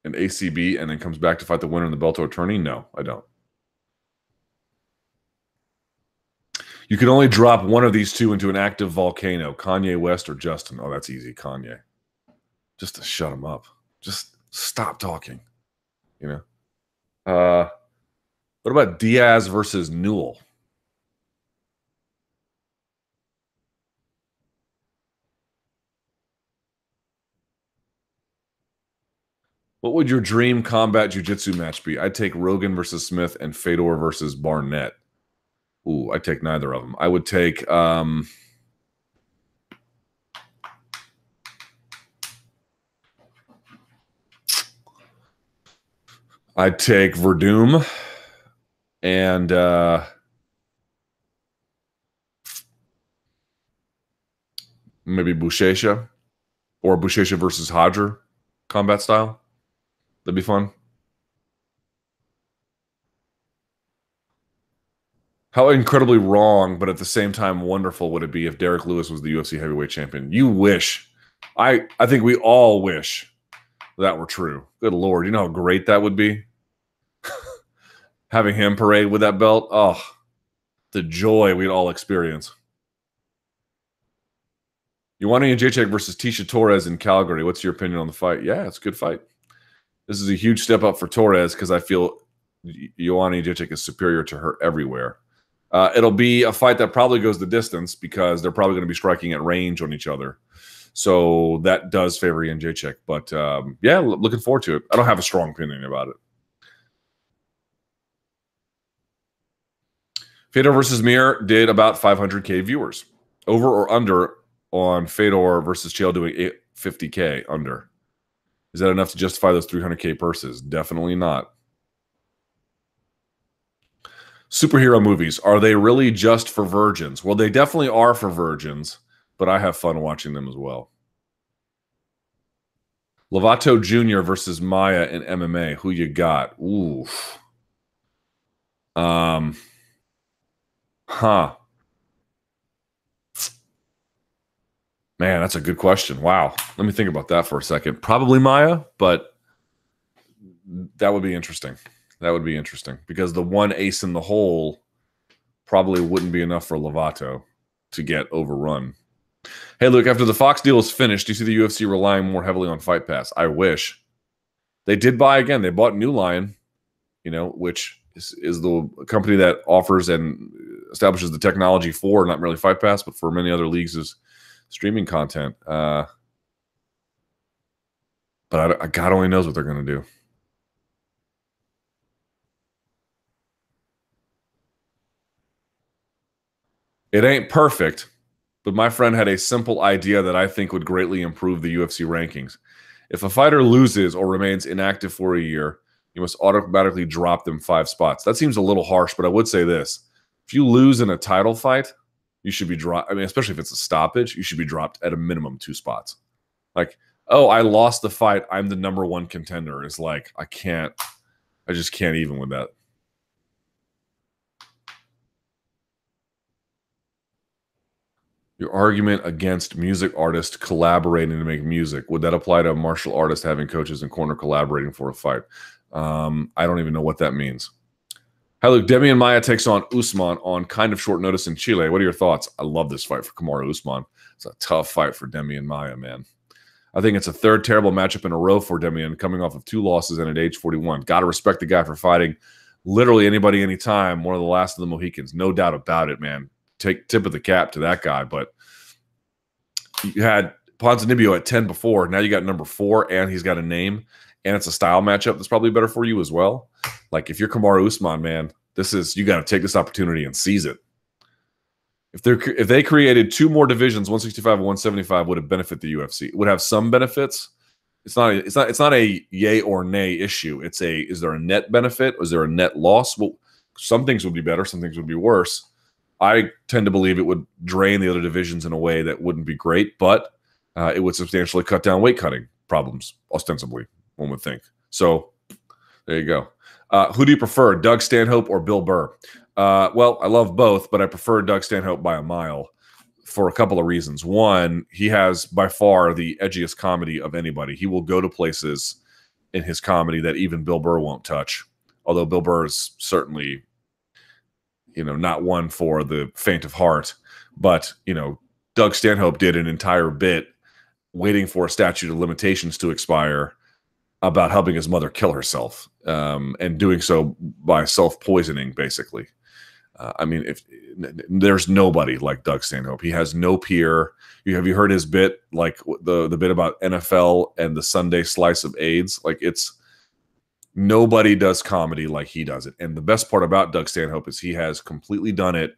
in ACB and then comes back to fight the winner in the Bellator tourney? No, I don't. You can only drop one of these two into an active volcano, Kanye West or Justin. Oh, that's easy, Kanye. Just to shut him up. Just stop talking, you know. What about Diaz versus Newell? What would your dream combat jiu-jitsu match be? I'd take Rogan versus Smith and Fedor versus Barnett. Ooh, I'd take neither of them. I would take Verdum and maybe Buchecha, or Buchecha versus Hodger combat style. That'd be fun. How incredibly wrong, but at the same time wonderful would it be if Derek Lewis was the UFC heavyweight champion? You wish. I think we all wish that were true. Good Lord. You know how great that would be? Having him parade with that belt. Oh, the joy we'd all experience. Ioane Jacek versus Tisha Torres in Calgary. What's your opinion on the fight? Yeah, it's a good fight. This is a huge step up for Torres because I feel Ioane Jacek is superior to her everywhere. It'll be a fight that probably goes the distance because they're probably going to be striking at range on each other. So that does favor Jan Jacek. But yeah, looking forward to it. I don't have a strong opinion about it. Fedor versus Mir did about 500K viewers. Over or under on Fedor versus Chael doing 50K under? Is that enough to justify those 300K purses? Definitely not. Superhero movies, are they really just for virgins? Well, they definitely are for virgins, but I have fun watching them as well. Lovato Jr. versus Maya in MMA. Who you got? Ooh. Man, that's a good question. Wow. Let me think about that for a second. Probably Maya, but that would be interesting. That would be interesting because the one ace in the hole probably wouldn't be enough for Lovato to get overrun. Hey, Luke, after the Fox deal is finished, do you see the UFC relying more heavily on Fight Pass? I wish. They did buy again. They bought New Lion, you know, which is the company that offers and establishes the technology for not merely Fight Pass, but for many other leagues' is streaming content. But God only knows what they're going to do. It ain't perfect, but my friend had a simple idea that I think would greatly improve the UFC rankings. If a fighter loses or remains inactive for a year, you must automatically drop them 5 spots. That seems a little harsh, but I would say this. If you lose in a title fight, you should be dropped. I mean, especially if it's a stoppage, you should be dropped at a minimum 2 spots. Like, oh, I lost the fight. I'm the #1 contender. It's like, I just can't even with that. Your argument against music artists collaborating to make music, would that apply to a martial artist having coaches in corner collaborating for a fight? I don't even know what that means. Hi, Luke. Demian Maia takes on Usman on kind of short notice in Chile. What are your thoughts? I love this fight for Kamaru Usman. It's a tough fight for Demian Maia, man. I think it's a 3rd terrible matchup in a row for Demian, coming off of 2 losses and at age 41. Got to respect the guy for fighting literally anybody, anytime. One of the last of the Mohicans. No doubt about it, man. Take tip of the cap to that guy. But you had Ponzinibbio at 10 before. Now you got number 4, and he's got a name, and it's a style matchup that's probably better for you as well. Like, if you're Kamaru Usman, man, you got to take this opportunity and seize it. If they created 2 more divisions, 165 and 175, would have benefit the UFC. It would have some benefits. It's not a yay or nay issue. Is there a net benefit? Is there a net loss? Well, some things would be better, some things would be worse. I tend to believe it would drain the other divisions in a way that wouldn't be great, but it would substantially cut down weight cutting problems, ostensibly, one would think. So there you go. Who do you prefer, Doug Stanhope or Bill Burr? Well, I love both, but I prefer Doug Stanhope by a mile for a couple of reasons. One, he has by far the edgiest comedy of anybody. He will go to places in his comedy that even Bill Burr won't touch, although Bill Burr is certainly, not one for the faint of heart. But, Doug Stanhope did an entire bit waiting for a statute of limitations to expire about helping his mother kill herself, and doing so by self-poisoning, basically. If there's nobody like Doug Stanhope. He has no peer. Have you heard his bit, like the bit about NFL and the Sunday slice of AIDS? Like, nobody does comedy like he does it. And the best part about Doug Stanhope is he has completely done it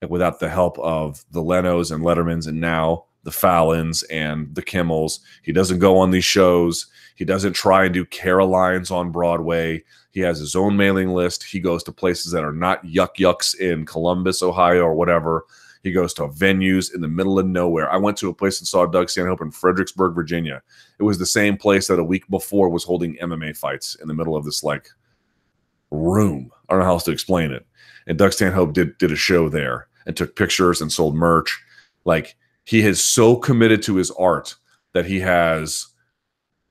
without the help of the Lenos and Lettermans and now the Fallons and the Kimmels. He doesn't go on these shows. He doesn't try and do Carolines on Broadway. He has his own mailing list. He goes to places that are not yucks in Columbus, Ohio, or whatever. He goes to venues in the middle of nowhere. I went to a place and saw Doug Stanhope in Fredericksburg, Virginia. It was the same place that a week before was holding MMA fights in the middle of this room. I don't know how else to explain it. And Doug Stanhope did a show there and took pictures and sold merch. He is so committed to his art that he has,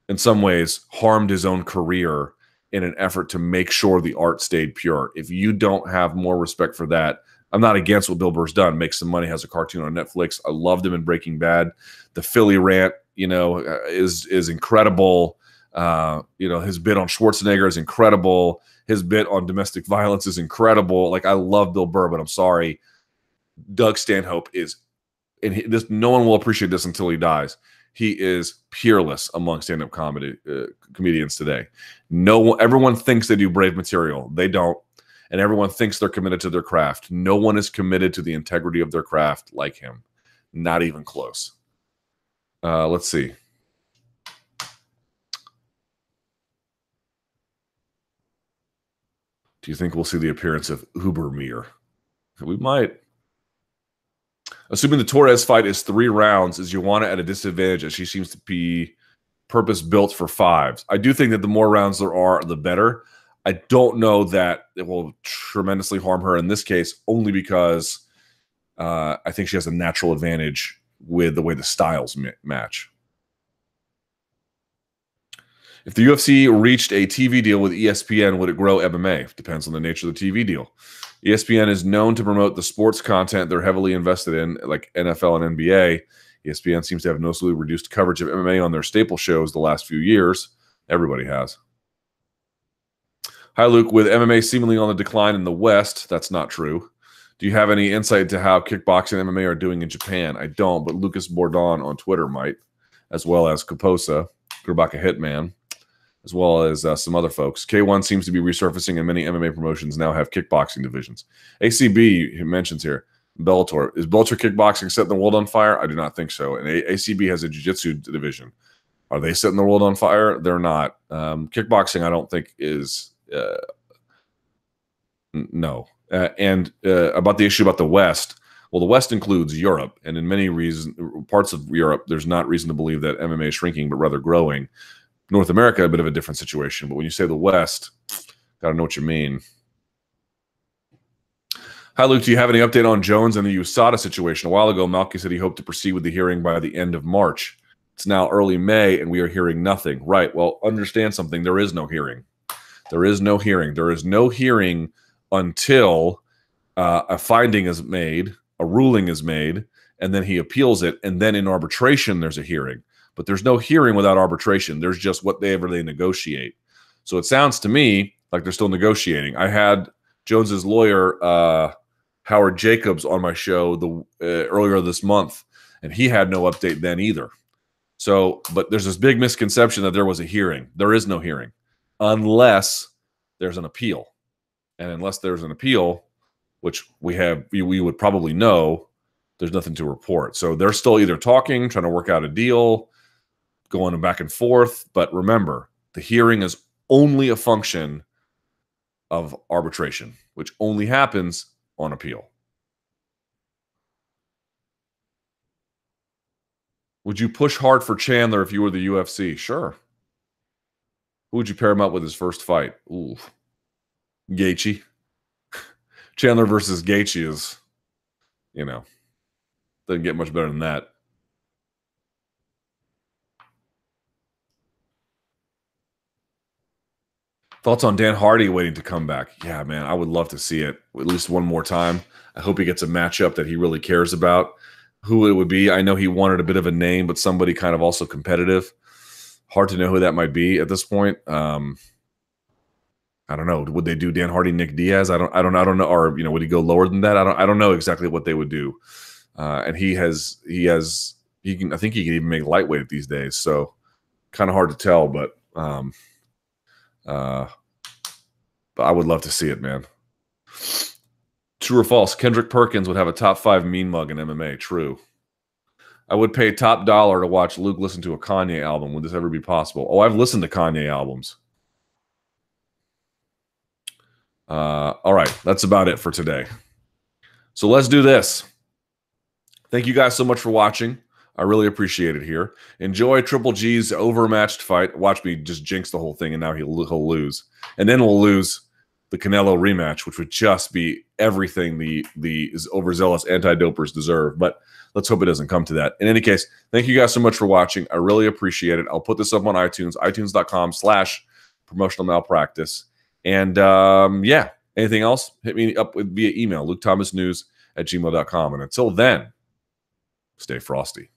in some ways, harmed his own career in an effort to make sure the art stayed pure. If you don't have more respect for that, I'm not against what Bill Burr's done. Makes some money, has a cartoon on Netflix. I loved him in Breaking Bad. The Philly rant, is incredible. His bit on Schwarzenegger is incredible. His bit on domestic violence is incredible. I love Bill Burr, but I'm sorry. Doug Stanhope is, and no one will appreciate this until he dies. He is peerless among stand-up comedians today. Everyone thinks they do brave material. They don't. And everyone thinks they're committed to their craft. No one is committed to the integrity of their craft like him. Not even close. Let's see. Do you think we'll see the appearance of Ubermere? We might. Assuming the Torres fight is 3 rounds, is Joanna at a disadvantage as she seems to be purpose-built for 5s? I do think that the more rounds there are, the better. I don't know that it will tremendously harm her in this case, only because I think she has a natural advantage with the way the styles match. If the UFC reached a TV deal with ESPN, would it grow MMA? Depends on the nature of the TV deal. ESPN is known to promote the sports content they're heavily invested in, like NFL and NBA. ESPN seems to have noticeably reduced coverage of MMA on their staple shows the last few years. Everybody has. Hi, Luke. With MMA seemingly on the decline in the West, that's not true. Do you have any insight into how kickboxing and MMA are doing in Japan? I don't, but Lucas Bourdon on Twitter might, as well as Kaposa, Grabaka Hitman, as well as some other folks. K1 seems to be resurfacing, and many MMA promotions now have kickboxing divisions. ACB, he mentions here, Bellator. Is Bellator kickboxing setting the world on fire? I do not think so. And ACB has a jiu-jitsu division. Are they setting the world on fire? They're not. Kickboxing, I don't think is... no. And about the issue about the West, well, the West includes Europe, and in many parts of Europe, there's not reason to believe that MMA is shrinking, but rather growing. North America, a bit of a different situation, but when you say the West, gotta know what you mean. Hi, Luke. Do you have any update on Jones and the USADA situation? A while ago, Malky said he hoped to proceed with the hearing by the end of March. It's now early May, and we are hearing nothing. Right. Well, understand something. There is no hearing. There is no hearing. There is no hearing until a finding is made, a ruling is made, and then he appeals it, and then in arbitration, there's a hearing. But there's no hearing without arbitration. There's just whatever they negotiate. So it sounds to me like they're still negotiating. I had Jones's lawyer, Howard Jacobs, on my show earlier this month, and he had no update then either. So, but there's this big misconception that there was a hearing. There is no hearing unless there's an appeal. And unless there's an appeal, which we would probably know, there's nothing to report. So they're still either talking, trying to work out a deal, going back and forth. But remember, the hearing is only a function of arbitration, which only happens on appeal. Would you push hard for Chandler if you were the UFC? Sure. Who would you pair him up with his first fight? Ooh, Gaethje. Chandler versus Gaethje is, doesn't get much better than that. Thoughts on Dan Hardy waiting to come back? Yeah, man, I would love to see it at least one more time. I hope he gets a matchup that he really cares about. Who it would be, I know he wanted a bit of a name, but somebody kind of also competitive. Hard to know who that might be at this point. I don't know. Would they do Dan Hardy, Nick Diaz? I don't know. Or would he go lower than that? I don't know exactly what they would do. And I think he can even make lightweight these days. So kind of hard to tell, but I would love to see it, man. True or false? Kendrick Perkins would have a top 5 mean mug in MMA. True. I would pay top dollar to watch Luke listen to a Kanye album. Would this ever be possible? Oh, I've listened to Kanye albums. All right, that's about it for today. So let's do this. Thank you guys so much for watching. I really appreciate it here. Enjoy Triple G's overmatched fight. Watch me just jinx the whole thing, and now he'll lose. And then we'll lose the Canelo rematch, which would just be everything the overzealous anti-dopers deserve. But let's hope it doesn't come to that. In any case, thank you guys so much for watching. I really appreciate it. I'll put this up on iTunes, itunes.com/promotional malpractice. And yeah, anything else, hit me up via email, lukethomasnews@gmail.com. And until then, stay frosty.